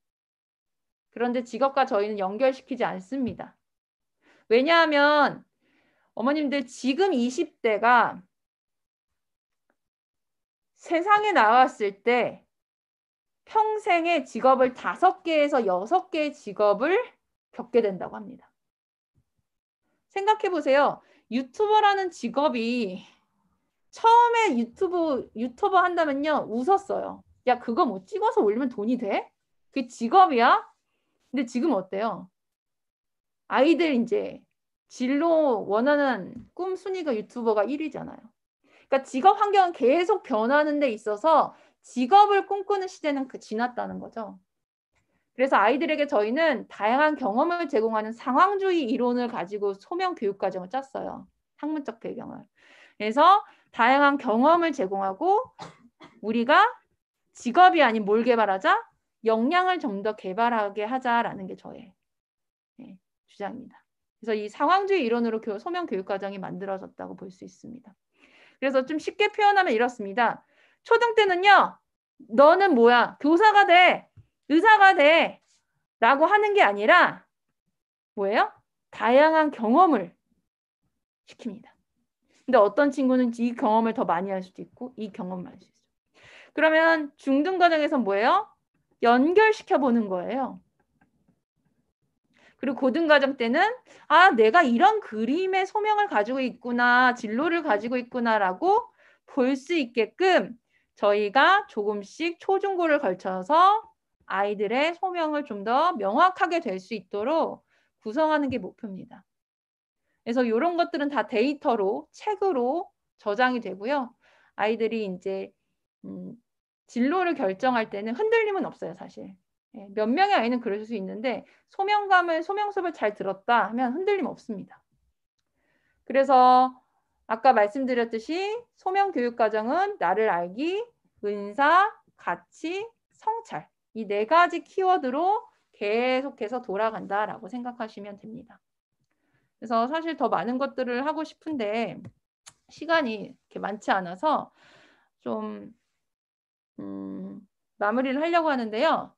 S1: 그런데 직업과 저희는 연결시키지 않습니다. 왜냐하면 어머님들 지금 20대가 세상에 나왔을 때 평생에 직업을 5개에서 6개의 직업을 겪게 된다고 합니다. 생각해 보세요. 유튜버라는 직업이 처음에 유튜버 한다면요. 웃었어요. 야, 그거 뭐 찍어서 올리면 돈이 돼? 그게 직업이야? 근데 지금 어때요? 아이들 이제 진로 원하는 꿈 순위가 유튜버가 1위잖아요. 그러니까 직업 환경은 계속 변하는 데 있어서 직업을 꿈꾸는 시대는 지났다는 거죠. 그래서 아이들에게 저희는 다양한 경험을 제공하는 상황주의 이론을 가지고 소명 교육 과정을 짰어요. 학문적 배경을. 그래서 다양한 경험을 제공하고 우리가 직업이 아닌 뭘 개발하자? 역량을 좀 더 개발하게 하자라는 게 저의 주장입니다. 그래서 이 상황주의 이론으로 소명 교육 과정이 만들어졌다고 볼 수 있습니다. 그래서 좀 쉽게 표현하면 이렇습니다. 초등 때는요. 너는 뭐야? 교사가 돼. 의사가 돼. 라고 하는 게 아니라 뭐예요? 다양한 경험을 시킵니다. 근데 어떤 친구는 이 경험을 더 많이 할 수도 있고 이 경험을 할 수 있어요. 그러면 중등 과정에서 뭐예요? 연결시켜 보는 거예요. 그리고 고등과정 때는 아, 내가 이런 그림의 소명을 가지고 있구나, 진로를 가지고 있구나라고 볼 수 있게끔 저희가 조금씩 초중고를 걸쳐서 아이들의 소명을 좀 더 명확하게 될 수 있도록 구성하는 게 목표입니다. 그래서 이런 것들은 다 데이터로, 책으로 저장이 되고요. 아이들이 이제 진로를 결정할 때는 흔들림은 없어요, 사실. 몇 명의 아이는 그럴 수 있는데 소명 수업을 잘 들었다 하면 흔들림 없습니다. 그래서 아까 말씀드렸듯이 소명 교육 과정은 나를 알기, 은사, 가치, 성찰 이 4가지 키워드로 계속해서 돌아간다라고 생각하시면 됩니다. 그래서 사실 더 많은 것들을 하고 싶은데 시간이 이렇게 많지 않아서 좀 마무리를 하려고 하는데요.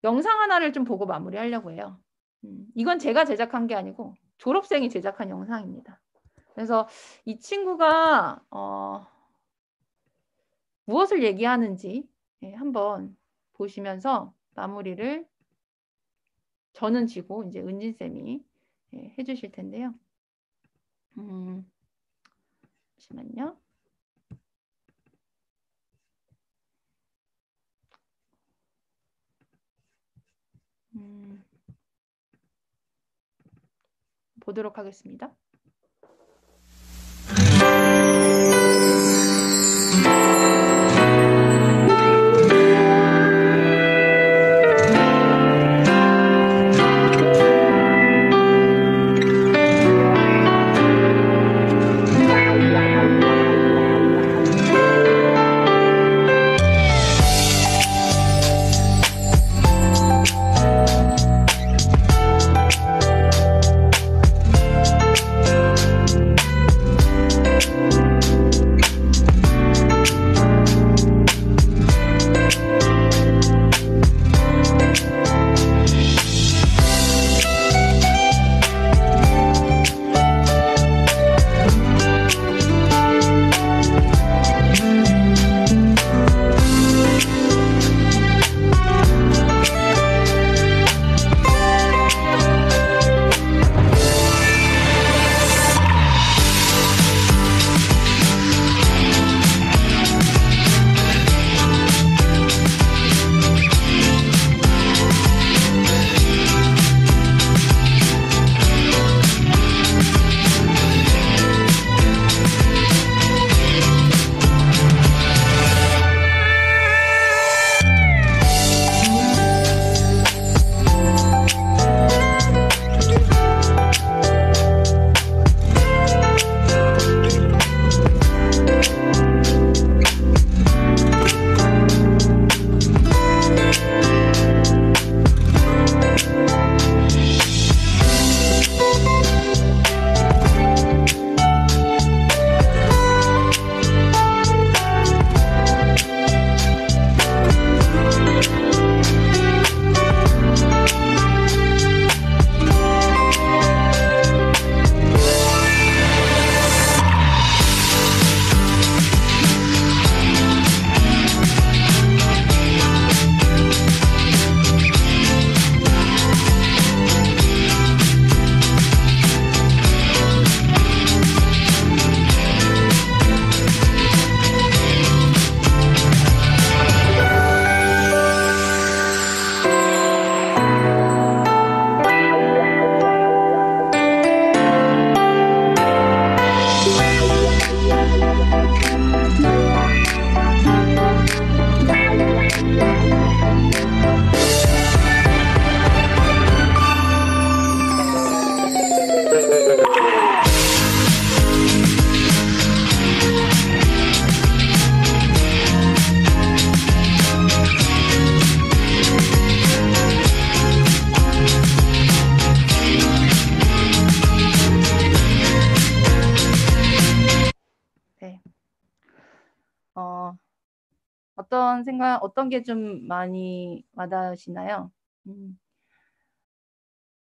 S1: 영상 하나를 좀 보고 마무리하려고 해요. 이건 제가 제작한 게 아니고 졸업생이 제작한 영상입니다. 그래서 이 친구가 무엇을 얘기하는지 한번 보시면서 마무리를 저는 지고 이제 은진쌤이 해주실 텐데요. 잠시만요. 보도록 하겠습니다. 어떤 생각, 어떤 게 좀 많이 와닿으시나요?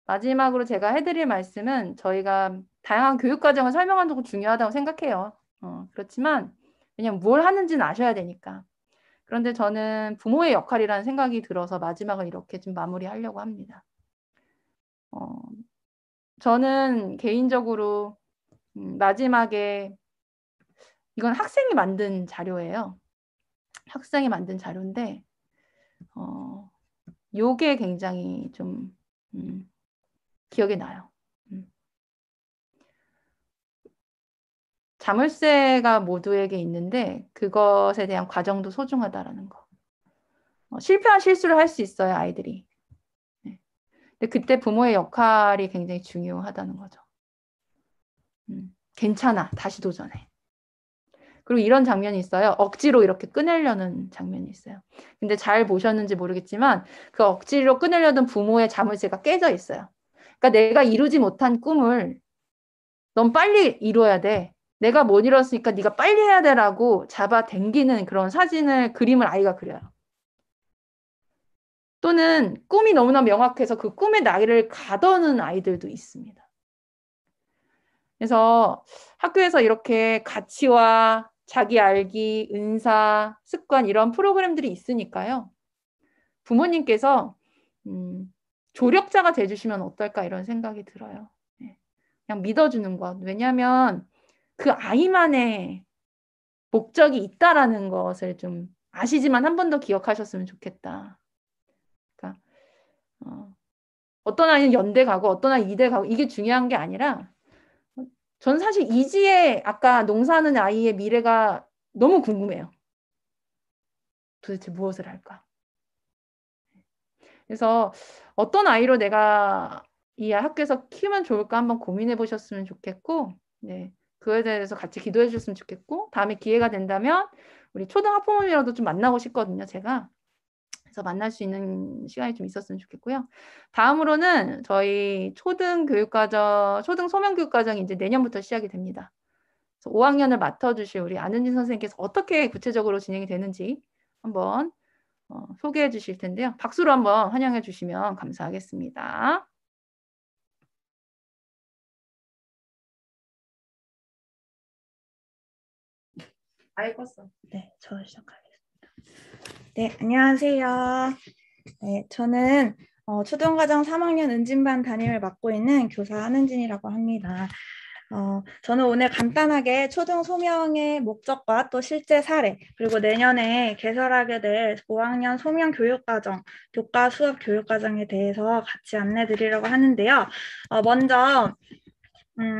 S1: 마지막으로 제가 해드릴 말씀은 저희가 다양한 교육 과정을 설명하는 거 중요하다고 생각해요. 그렇지만 왜냐면 뭘 하는지는 아셔야 되니까. 그런데 저는 부모의 역할이라는 생각이 들어서 마지막을 이렇게 좀 마무리하려고 합니다. 저는 개인적으로 마지막에 이건 학생이 만든 자료예요. 학생이 만든 자료인데 요게 굉장히 좀 기억에 나요. 자물쇠가 모두에게 있는데 그것에 대한 과정도 소중하다라는 거. 실패한 실수를 할 수 있어요, 아이들이. 네. 근데 그때 부모의 역할이 굉장히 중요하다는 거죠. 괜찮아, 다시 도전해. 그리고 이런 장면이 있어요. 억지로 이렇게 끊으려는 장면이 있어요. 근데 잘 보셨는지 모르겠지만 그 억지로 끊으려던 부모의 자물쇠가 깨져 있어요. 그러니까 내가 이루지 못한 꿈을 넌 빨리 이루어야 돼. 내가 못 이뤘으니까 네가 빨리 해야 돼라고 잡아당기는 그런 사진을, 그림을 아이가 그려요. 또는 꿈이 너무나 명확해서 그 꿈의 나이를 가더는 아이들도 있습니다. 그래서 학교에서 이렇게 가치와 자기 알기, 은사, 습관 이런 프로그램들이 있으니까요. 부모님께서 조력자가 돼주시면 어떨까 이런 생각이 들어요. 그냥 믿어주는 것. 왜냐하면 그 아이만의 목적이 있다라는 것을 좀 아시지만 한 번 더 기억하셨으면 좋겠다. 그러니까 어떤 아이는 연대 가고 어떤 아이는 이대 가고 이게 중요한 게 아니라 전 사실 이지의 아까 농사하는 아이의 미래가 너무 궁금해요. 도대체 무엇을 할까? 그래서 어떤 아이로 내가 이 학교에서 키우면 좋을까 한번 고민해 보셨으면 좋겠고, 네, 그거에 대해서 같이 기도해 주셨으면 좋겠고, 다음에 기회가 된다면 우리 초등학부모님이라도 좀 만나고 싶거든요, 제가. 그래서 만날 수 있는 시간이 좀 있었으면 좋겠고요. 다음으로는 저희 초등교육과정, 초등소명교육과정이 이제 내년부터 시작이 됩니다. 그래서 5학년을 맡아주실 우리 안은진 선생님께서 어떻게 구체적으로 진행이 되는지 한번 소개해 주실 텐데요. 박수로 한번 환영해 주시면 감사하겠습니다. 껐어.
S2: 네, 저 시작하겠습니다. 네, 안녕하세요. 네, 저는 초등과정 3학년 은진반 담임을 맡고 있는 교사 한은진이라고 합니다. 저는 오늘 간단하게 초등 소명의 목적과 또 실제 사례, 그리고 내년에 개설하게 될 5학년 소명 교육과정, 교과 수업 교육과정에 대해서 같이 안내 드리려고 하는데요. 먼저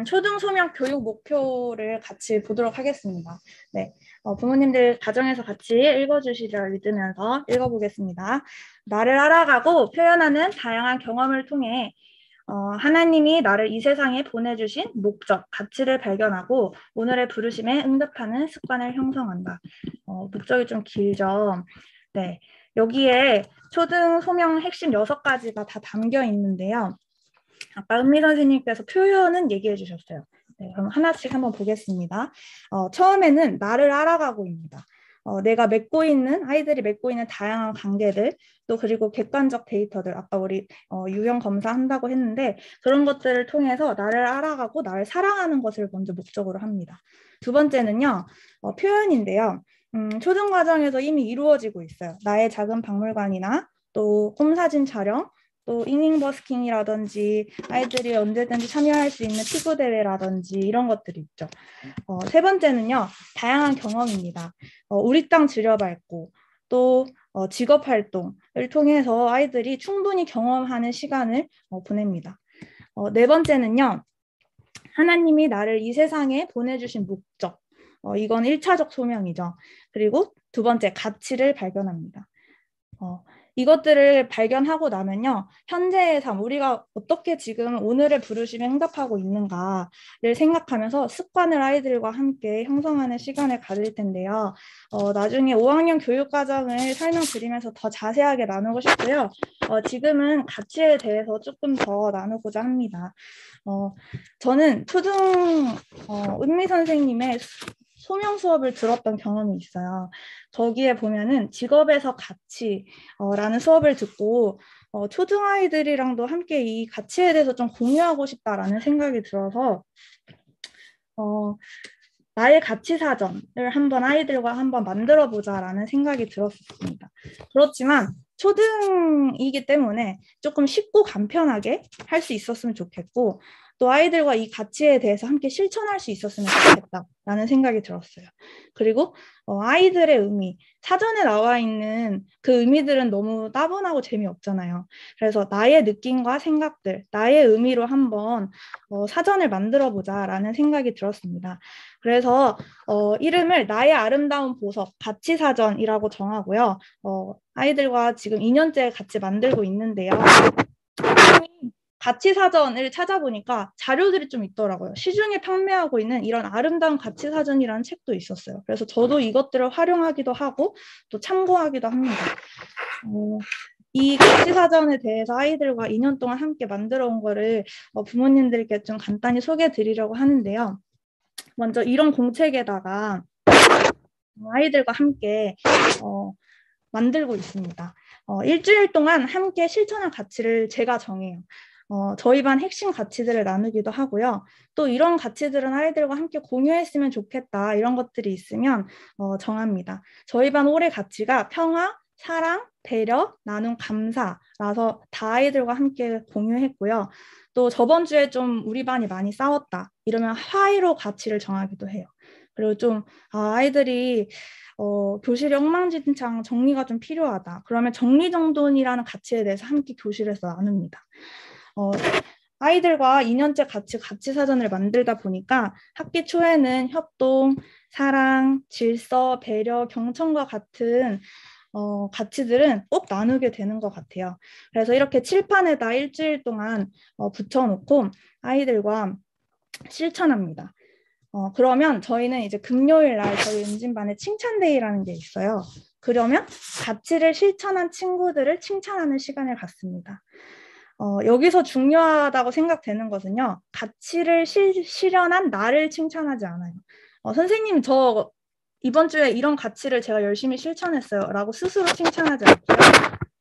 S2: 초등 소명 교육 목표를 같이 보도록 하겠습니다. 네, 부모님들 가정에서 같이 읽어주시리라 믿으면서 읽어보겠습니다. 나를 알아가고 표현하는 다양한 경험을 통해 하나님이 나를 이 세상에 보내주신 목적, 가치를 발견하고 오늘의 부르심에 응답하는 습관을 형성한다. 목적이 좀 길죠. 네, 여기에 초등 소명 핵심 6가지가 다 담겨 있는데요. 아까 은미 선생님께서 표현은 얘기해 주셨어요. 네, 그럼 하나씩 한번 보겠습니다. 처음에는 나를 알아가고입니다. 내가 맺고 있는, 아이들이 맺고 있는 다양한 관계들, 또 그리고 객관적 데이터들, 아까 우리 유형 검사한다고 했는데 그런 것들을 통해서 나를 알아가고 나를 사랑하는 것을 먼저 목적으로 합니다. 두 번째는요, 표현인데요. 초등과정에서 이미 이루어지고 있어요. 나의 작은 박물관이나 또 홈사진 촬영, 또 이닝버스킹이라든지 아이들이 언제든지 참여할 수 있는 피구 대회라든지 이런 것들이 있죠. 세 번째는요, 다양한 경험입니다. 우리 땅 들여밟고 또 직업 활동을 통해서 아이들이 충분히 경험하는 시간을 보냅니다. 네 번째는요, 하나님이 나를 이 세상에 보내주신 목적. 이건 1차적 소명이죠. 그리고 두 번째, 가치를 발견합니다. 이것들을 발견하고 나면요, 현재의 삶, 우리가 어떻게 지금 오늘의 부르심에 응답하고 있는가를 생각하면서 습관을 아이들과 함께 형성하는 시간을 가질 텐데요. 나중에 5학년 교육과정을 설명드리면서 더 자세하게 나누고 싶고요. 지금은 가치에 대해서 조금 더 나누고자 합니다. 저는 은미 선생님의 소명 수업을 들었던 경험이 있어요. 거기에 보면은 직업에서 가치라는 수업을 듣고 초등아이들이랑도 함께 이 가치에 대해서 좀 공유하고 싶다라는 생각이 들어서 나의 가치 사전을 한번 아이들과 한번 만들어 보자라는 생각이 들었습니다. 그렇지만 초등이기 때문에 조금 쉽고 간편하게 할 수 있었으면 좋겠고 또 아이들과 이 가치에 대해서 함께 실천할 수 있었으면 좋겠다라는 생각이 들었어요. 그리고 아이들의 의미, 사전에 나와 있는 그 의미들은 너무 따분하고 재미없잖아요. 그래서 나의 느낌과 생각들, 나의 의미로 한번 사전을 만들어 보자라는 생각이 들었습니다. 그래서 이름을 나의 아름다운 보석 가치사전이라고 정하고요. 아이들과 지금 2년째 같이 만들고 있는데요. 가치사전을 찾아보니까 자료들이 좀 있더라고요. 시중에 판매하고 있는 이런 아름다운 가치사전이라는 책도 있었어요. 그래서 저도 이것들을 활용하기도 하고 또 참고하기도 합니다. 이 가치사전에 대해서 아이들과 2년 동안 함께 만들어 온 거를 부모님들께 좀 간단히 소개해 드리려고 하는데요. 먼저 이런 공책에다가 아이들과 함께 만들고 있습니다. 일주일 동안 함께 실천한 가치를 제가 정해요. 저희 반 핵심 가치들을 나누기도 하고요. 또 이런 가치들은 아이들과 함께 공유했으면 좋겠다. 이런 것들이 있으면 정합니다. 저희 반 올해 가치가 평화, 사랑, 배려, 나눔, 감사라서 다 아이들과 함께 공유했고요. 또 저번 주에 좀 우리 반이 많이 싸웠다. 이러면 화해로 가치를 정하기도 해요. 그리고 좀 아이들이 교실이 엉망진창 정리가 좀 필요하다. 그러면 정리정돈이라는 가치에 대해서 함께 교실에서 나눕니다. 아이들과 2년째 같이 사전을 만들다 보니까 학기 초에는 협동, 사랑, 질서, 배려, 경청과 같은 가치들은 꼭 나누게 되는 것 같아요. 그래서 이렇게 칠판에다 일주일 동안 붙여놓고 아이들과 실천합니다. 그러면 저희는 이제 금요일 날 저희 은진반에 칭찬데이라는 게 있어요. 그러면 가치를 실천한 친구들을 칭찬하는 시간을 갖습니다. 여기서 중요하다고 생각되는 것은요. 가치를 실현한 나를 칭찬하지 않아요. 선생님 저 이번 주에 이런 가치를 제가 열심히 실천했어요 라고 스스로 칭찬하지 않고요.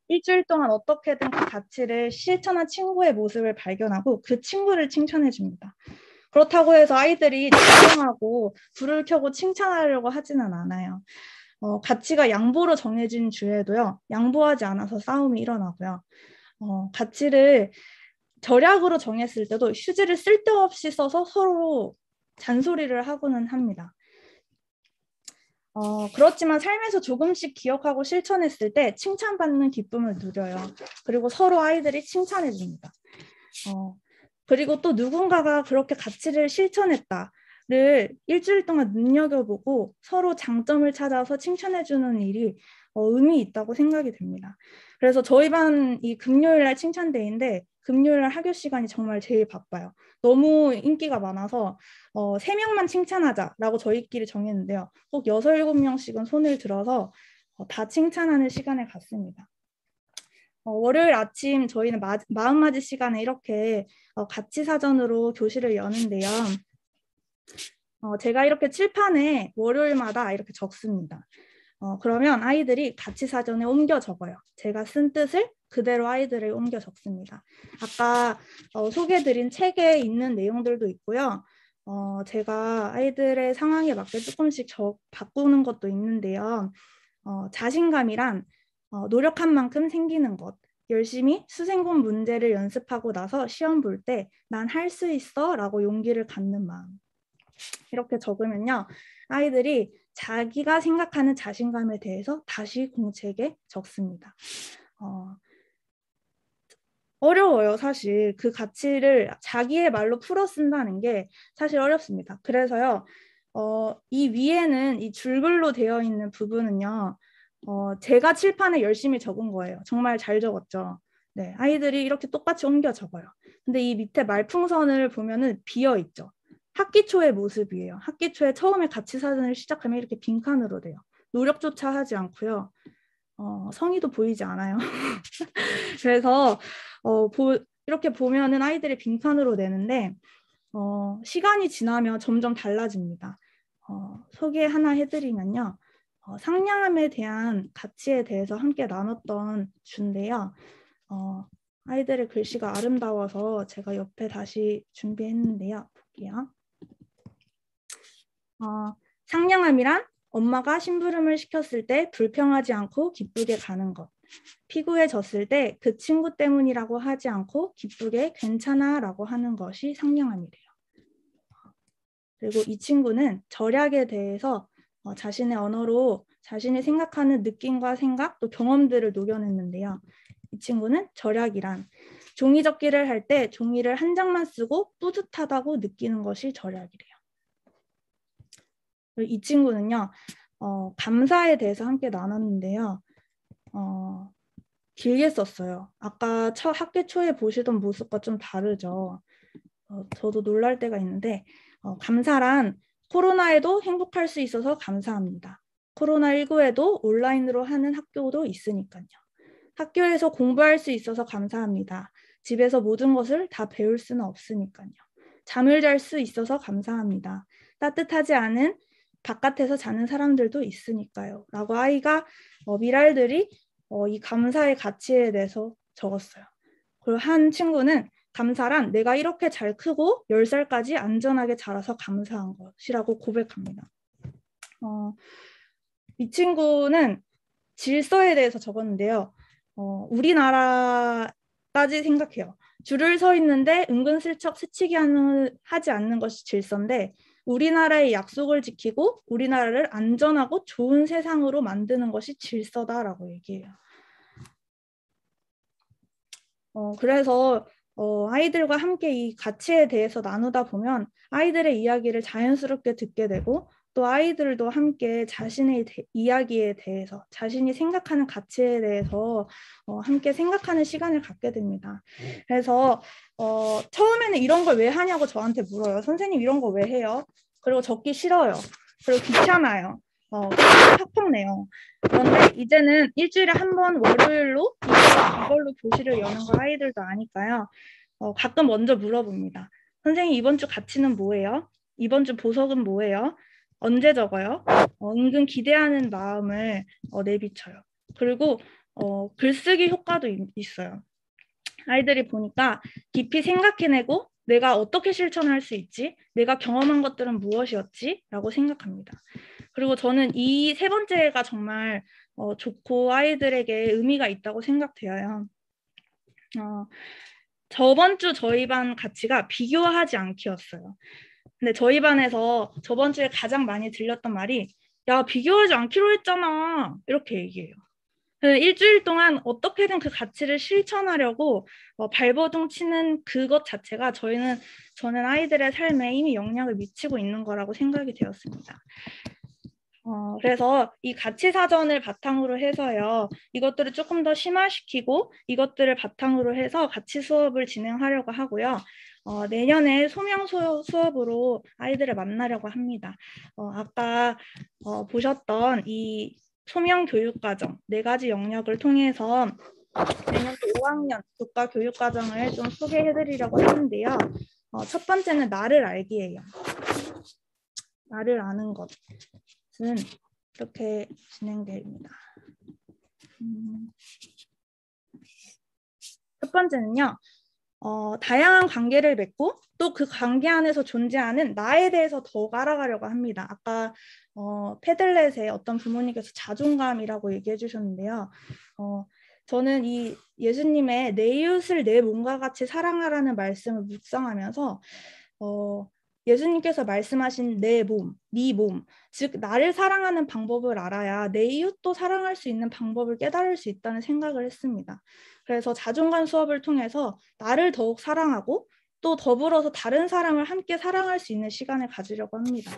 S2: 일주일 동안 어떻게든 그 가치를 실천한 친구의 모습을 발견하고 그 친구를 칭찬해 줍니다. 그렇다고 해서 아이들이 조용하고 불을 켜고 칭찬하려고 하지는 않아요. 가치가 양보로 정해진 주에도요. 양보하지 않아서 싸움이 일어나고요. 가치를 절약으로 정했을 때도 휴지를 쓸데없이 써서 서로 잔소리를 하고는 합니다. 그렇지만 삶에서 조금씩 기억하고 실천했을 때 칭찬받는 기쁨을 누려요. 그리고 서로 아이들이 칭찬해 줍니다. 그리고 또 누군가가 그렇게 가치를 실천했다를 일주일 동안 눈여겨보고 서로 장점을 찾아서 칭찬해주는 일이 의미 있다고 생각이 됩니다. 그래서 저희 반 이 금요일날 칭찬데이인데 금요일날 학교 시간이 정말 제일 바빠요. 너무 인기가 많아서 3명만 칭찬하자라고 저희끼리 정했는데요. 꼭 6, 7명씩은 손을 들어서 다 칭찬하는 시간을 갖습니다. 월요일 아침 저희는 마음맞이 시간에 이렇게 가치 사전으로 교실을 여는데요. 제가 이렇게 칠판에 월요일마다 이렇게 적습니다. 그러면 아이들이 가치 사전에 옮겨 적어요. 제가 쓴 뜻을 그대로 아이들을 옮겨 적습니다. 아까 소개해드린 책에 있는 내용들도 있고요. 제가 아이들의 상황에 맞게 조금씩 바꾸는 것도 있는데요. 자신감이란 노력한 만큼 생기는 것. 열심히 수생공 문제를 연습하고 나서 시험 볼 때 난 할 수 있어 라고 용기를 갖는 마음. 이렇게 적으면요. 아이들이 자기가 생각하는 자신감에 대해서 다시 공책에 적습니다. 어려워요, 사실. 그 가치를 자기의 말로 풀어 쓴다는 게 사실 어렵습니다. 그래서요, 이 위에는 이 줄글로 되어 있는 부분은요, 제가 칠판에 열심히 적은 거예요. 정말 잘 적었죠. 네, 아이들이 이렇게 똑같이 옮겨 적어요. 근데 이 밑에 말풍선을 보면은 비어 있죠. 학기 초의 모습이에요. 학기 초에 처음에 가치 사전을 시작하면 이렇게 빈칸으로 돼요. 노력조차 하지 않고요. 성의도 보이지 않아요. 그래서 이렇게 보면은 아이들이 빈칸으로 내는데 시간이 지나면 점점 달라집니다. 소개 하나 해드리면요. 상냥함에 대한 가치에 대해서 함께 나눴던 주인데요. 아이들의 글씨가 아름다워서 제가 옆에 다시 준비했는데요. 볼게요. 상냥함이란 엄마가 심부름을 시켰을 때 불평하지 않고 기쁘게 가는 것. 피구에 졌을 때 그 친구 때문이라고 하지 않고 기쁘게 괜찮아 라고 하는 것이 상냥함이래요. 그리고 이 친구는 절약에 대해서 자신의 언어로 자신이 생각하는 느낌과 생각 또 경험들을 녹여냈는데요. 이 친구는 절약이란 종이접기를 할 때 종이를 한 장만 쓰고 뿌듯하다고 느끼는 것이 절약이래요. 그리고 이 친구는요. 감사에 대해서 함께 나눴는데요. 길게 썼어요. 아까 학기 초에 보시던 모습과 좀 다르죠. 저도 놀랄 때가 있는데 감사란 코로나에도 행복할 수 있어서 감사합니다. 코로나19에도 온라인으로 하는 학교도 있으니까요. 학교에서 공부할 수 있어서 감사합니다. 집에서 모든 것을 다 배울 수는 없으니까요. 잠을 잘 수 있어서 감사합니다. 따뜻하지 않은 바깥에서 자는 사람들도 있으니까요. 라고 아이가 미랄들이 이 감사의 가치에 대해서 적었어요. 그리고 한 친구는 감사란 내가 이렇게 잘 크고 10살까지 안전하게 자라서 감사한 것이라고 고백합니다. 이 친구는 질서에 대해서 적었는데요. 우리나라까지 생각해요. 줄을 서 있는데 은근슬쩍 스치기 하지 않는 것이 질서인데 우리나라의 약속을 지키고 우리나라를 안전하고 좋은 세상으로 만드는 것이 질서다라고 얘기해요. 그래서 아이들과 함께 이 가치에 대해서 나누다 보면 아이들의 이야기를 자연스럽게 듣게 되고 또 아이들도 함께 자신의 이야기에 대해서 자신이 생각하는 가치에 대해서 함께 생각하는 시간을 갖게 됩니다. 그래서 처음에는 이런 걸 왜 하냐고 저한테 물어요. 선생님 이런 거 왜 해요? 그리고 적기 싫어요. 그리고 귀찮아요. 팍팍 내요. 그런데 이제는 일주일에 한 번 월요일로 이걸로 교실을 여는 걸 아이들도 아니까요. 가끔 먼저 물어봅니다. 선생님 이번 주 가치는 뭐예요? 이번 주 보석은 뭐예요? 언제 적어요? 은근 기대하는 마음을 내비쳐요. 그리고 글쓰기 효과도 있어요. 아이들이 보니까 깊이 생각해내고 내가 어떻게 실천할 수 있지? 내가 경험한 것들은 무엇이었지? 라고 생각합니다. 그리고 저는 이 세 번째가 정말 좋고 아이들에게 의미가 있다고 생각돼요. 저번 주 저희 반 가치가 비교하지 않기였어요. 근데 저희 반에서 저번 주에 가장 많이 들렸던 말이 야 비교하지 않기로 했잖아 이렇게 얘기해요. 일주일 동안 어떻게든 그 가치를 실천하려고 발버둥 치는 그것 자체가 저는 아이들의 삶에 이미 영향을 미치고 있는 거라고 생각이 되었습니다. 그래서 이 가치 사전을 바탕으로 해서요. 이것들을 조금 더 심화시키고 이것들을 바탕으로 해서 가치 수업을 진행하려고 하고요. 내년에 소명 수업으로 아이들을 만나려고 합니다. 아까 보셨던 이 소명 교육과정 4가지 영역을 통해서 내년도 5학년 국가 교육과정을 좀 소개해드리려고 하는데요. 첫 번째는 나를 알기예요. 나를 아는 것은 이렇게 진행됩니다. 첫 번째는요. 다양한 관계를 맺고 또 그 관계 안에서 존재하는 나에 대해서 더욱 알아가려고 합니다. 아까 패들렛의 어떤 부모님께서 자존감이라고 얘기해 주셨는데요. 저는 이 예수님의 내 이웃을 내 몸과 같이 사랑하라는 말씀을 묵상하면서 예수님께서 말씀하신 내 몸, 네 몸, 즉 나를 사랑하는 방법을 알아야 내 이웃도 사랑할 수 있는 방법을 깨달을 수 있다는 생각을 했습니다. 그래서 자존감 수업을 통해서 나를 더욱 사랑하고 또 더불어서 다른 사람을 함께 사랑할 수 있는 시간을 가지려고 합니다.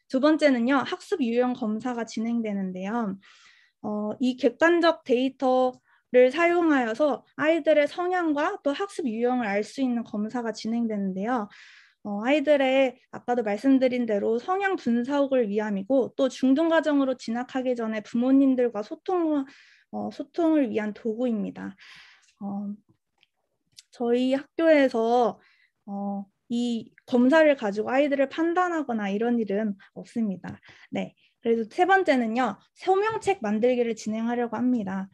S2: 두 번째는요, 학습 유형 검사가 진행되는데요. 이 객관적 데이터를 사용하여서 아이들의 성향과 또 학습 유형을 알 수 있는 검사가 진행되는데요. 아이들의 아까도 말씀드린 대로 성향 분석을 위함이고 또 중등과정으로 진학하기 전에 부모님들과 소통을 위한 도구입니다. 저희 학교에서 이 검사를 가지고 아이들을 판단하거나 이런 일은 없습니다. 네. 그래서 세 번째는요, 소명책 만들기를 진행하려고 합니다.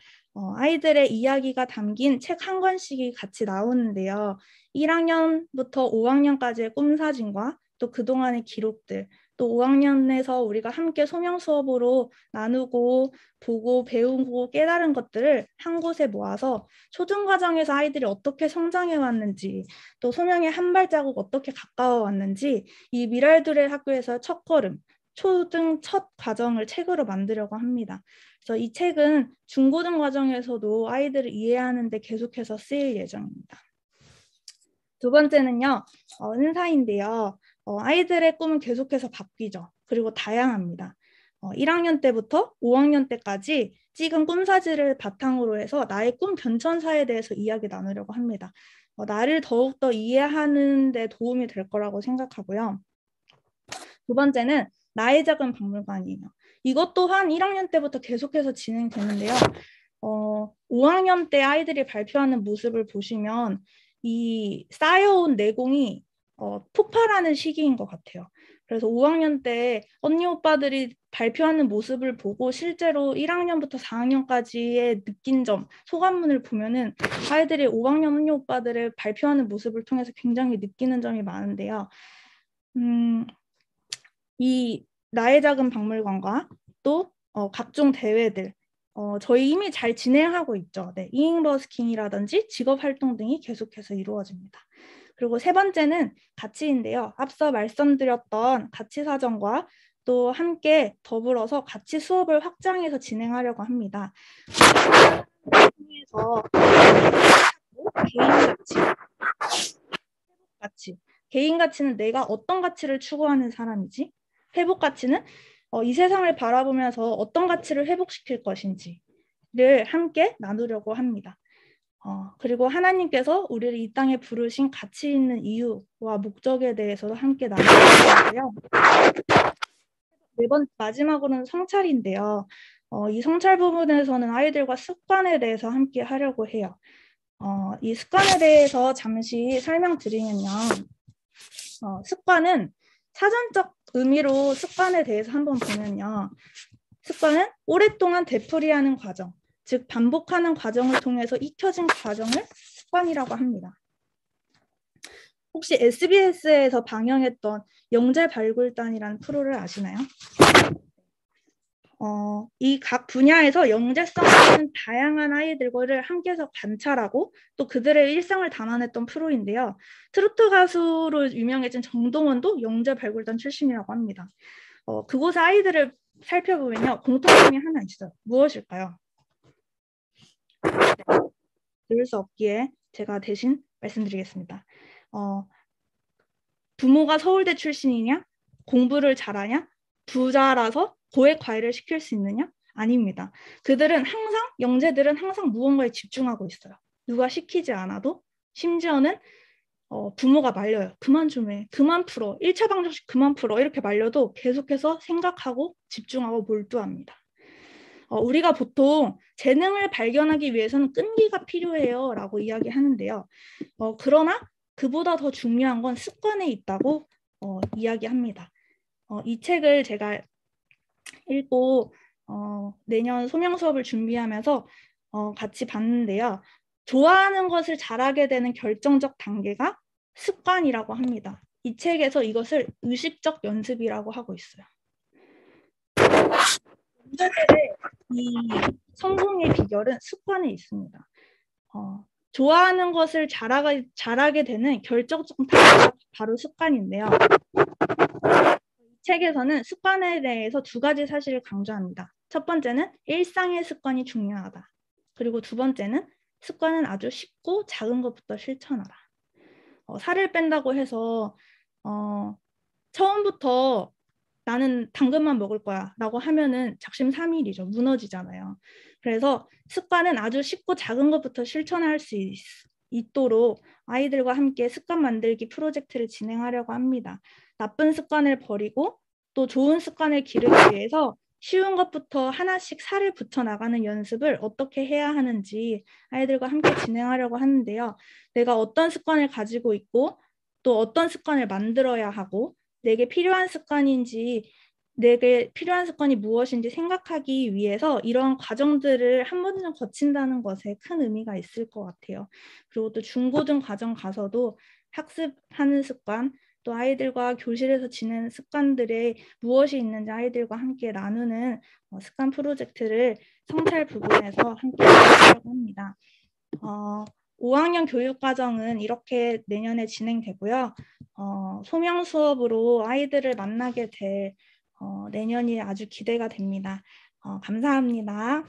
S2: 아이들의 이야기가 담긴 책 한 권씩이 같이 나오는데요. 1학년부터 5학년까지의 꿈사진과 또 그동안의 기록들, 또 5학년에서 우리가 함께 소명 수업으로 나누고 보고 배우고 깨달은 것들을 한 곳에 모아서 초중과정에서 아이들이 어떻게 성장해 왔는지, 또 소명의 한 발자국 어떻게 가까워 왔는지, 이 미랄들의 학교에서 첫걸음, 초등 첫 과정을 책으로 만들려고 합니다. 그래서 이 책은 중고등 과정에서도 아이들을 이해하는 데 계속해서 쓰일 예정입니다. 두 번째는요, 은사인데요. 아이들의 꿈은 계속해서 바뀌죠. 그리고 다양합니다. 1학년 때부터 5학년 때까지 찍은 꿈사진을 바탕으로 해서 나의 꿈 변천사에 대해서 이야기 나누려고 합니다. 나를 더욱더 이해하는 데 도움이 될 거라고 생각하고요. 두 번째는 나의 작은 박물관이에요. 이것 또한 1학년 때부터 계속해서 진행되는데요. 5학년 때 아이들이 발표하는 모습을 보시면 이 쌓여온 내공이 폭발하는 시기인 것 같아요. 그래서 5학년 때 언니 오빠들이 발표하는 모습을 보고 실제로 1학년부터 4학년까지의 느낀 점, 소감문을 보면은 아이들이 5학년 언니 오빠들의 발표하는 모습을 통해서 굉장히 느끼는 점이 많은데요. 이 나의 작은 박물관과 또 각종 대회들, 저희 이미 잘 진행하고 있죠. 네, 이잉버스킹이라든지 직업활동 등이 계속해서 이루어집니다. 그리고 세 번째는 가치인데요. 앞서 말씀드렸던 가치사전과 또 함께 더불어서 가치 수업을 확장해서 진행하려고 합니다. 통해서 개인 가치, 개인 가치는 내가 어떤 가치를 추구하는 사람이지? 회복 가치는 이 세상을 바라보면서 어떤 가치를 회복시킬 것인지를 함께 나누려고 합니다. 그리고 하나님께서 우리를 이 땅에 부르신 가치 있는 이유와 목적에 대해서도 함께 나누고요. 마지막으로는 성찰인데요. 이 성찰 부분에서는 아이들과 습관에 대해서 함께 하려고 해요. 이 습관에 대해서 잠시 설명드리면요. 습관은 사전적 의미로 습관에 대해서 한번 보면요. 습관은 오랫동안 되풀이하는 과정, 즉 반복하는 과정을 통해서 익혀진 과정을 습관이라고 합니다. 혹시 SBS에서 방영했던 영재발굴단이라는 프로를 아시나요? 이 각 분야에서 영재성 있는 다양한 아이들과를 함께해서 관찰하고 또 그들의 일상을 담아냈던 프로인데요. 트로트 가수로 유명해진 정동원도 영재발굴단 출신이라고 합니다. 그곳의 아이들을 살펴보면요. 공통점이 하나 있어요. 무엇일까요? 들을 수 없기에 제가 대신 말씀드리겠습니다. 부모가 서울대 출신이냐? 공부를 잘하냐? 부자라서 고액 과외를 시킬 수 있느냐? 아닙니다. 그들은 항상, 영재들은 항상 무언가에 집중하고 있어요. 누가 시키지 않아도, 심지어는 부모가 말려요. 그만 좀 해. 그만 풀어. 1차 방정식 그만 풀어. 이렇게 말려도 계속해서 생각하고 집중하고 몰두합니다. 우리가 보통 재능을 발견하기 위해서는 끈기가 필요해요 라고 이야기하는데요. 그러나 그보다 더 중요한 건 습관에 있다고 이야기합니다. 이 책을 제가 읽고 내년 소명 수업을 준비하면서 같이 봤는데요. 좋아하는 것을 잘하게 되는 결정적 단계가 습관이라고 합니다. 이 책에서 이것을 의식적 연습이라고 하고 있어요. 문제들의 이 성공의 비결은 습관에 있습니다. 좋아하는 것을 잘하게 되는 결정적 단계가 바로 습관인데요. 이 책에서는 습관에 대해서 두 가지 사실을 강조합니다. 첫 번째는 일상의 습관이 중요하다. 그리고 두 번째는 습관은 아주 쉽고 작은 것부터 실천하라. 살을 뺀다고 해서 처음부터 나는 당근만 먹을 거야 라고 하면은 작심삼일이죠. 무너지잖아요. 그래서 습관은 아주 쉽고 작은 것부터 실천할 수 있도록 아이들과 함께 습관 만들기 프로젝트를 진행하려고 합니다. 나쁜 습관을 버리고 또 좋은 습관을 기르기 위해서 쉬운 것부터 하나씩 살을 붙여나가는 연습을 어떻게 해야 하는지 아이들과 함께 진행하려고 하는데요. 내가 어떤 습관을 가지고 있고 또 어떤 습관을 만들어야 하고 내게 필요한 습관인지 내게 필요한 습관이 무엇인지 생각하기 위해서 이런 과정들을 한 번쯤 거친다는 것에 큰 의미가 있을 것 같아요. 그리고 또 중고등 과정 가서도 학습하는 습관, 또 아이들과 교실에서 지내는 습관들에 무엇이 있는지 아이들과 함께 나누는 습관 프로젝트를 성찰 부분에서 함께 하려고 합니다. 5학년 교육과정은 이렇게 내년에 진행되고요. 소명 수업으로 아이들을 만나게 될 내년이 아주 기대가 됩니다. 감사합니다.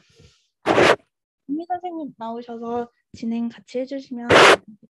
S2: 김미 선생님 나오셔서 진행 같이 해주시면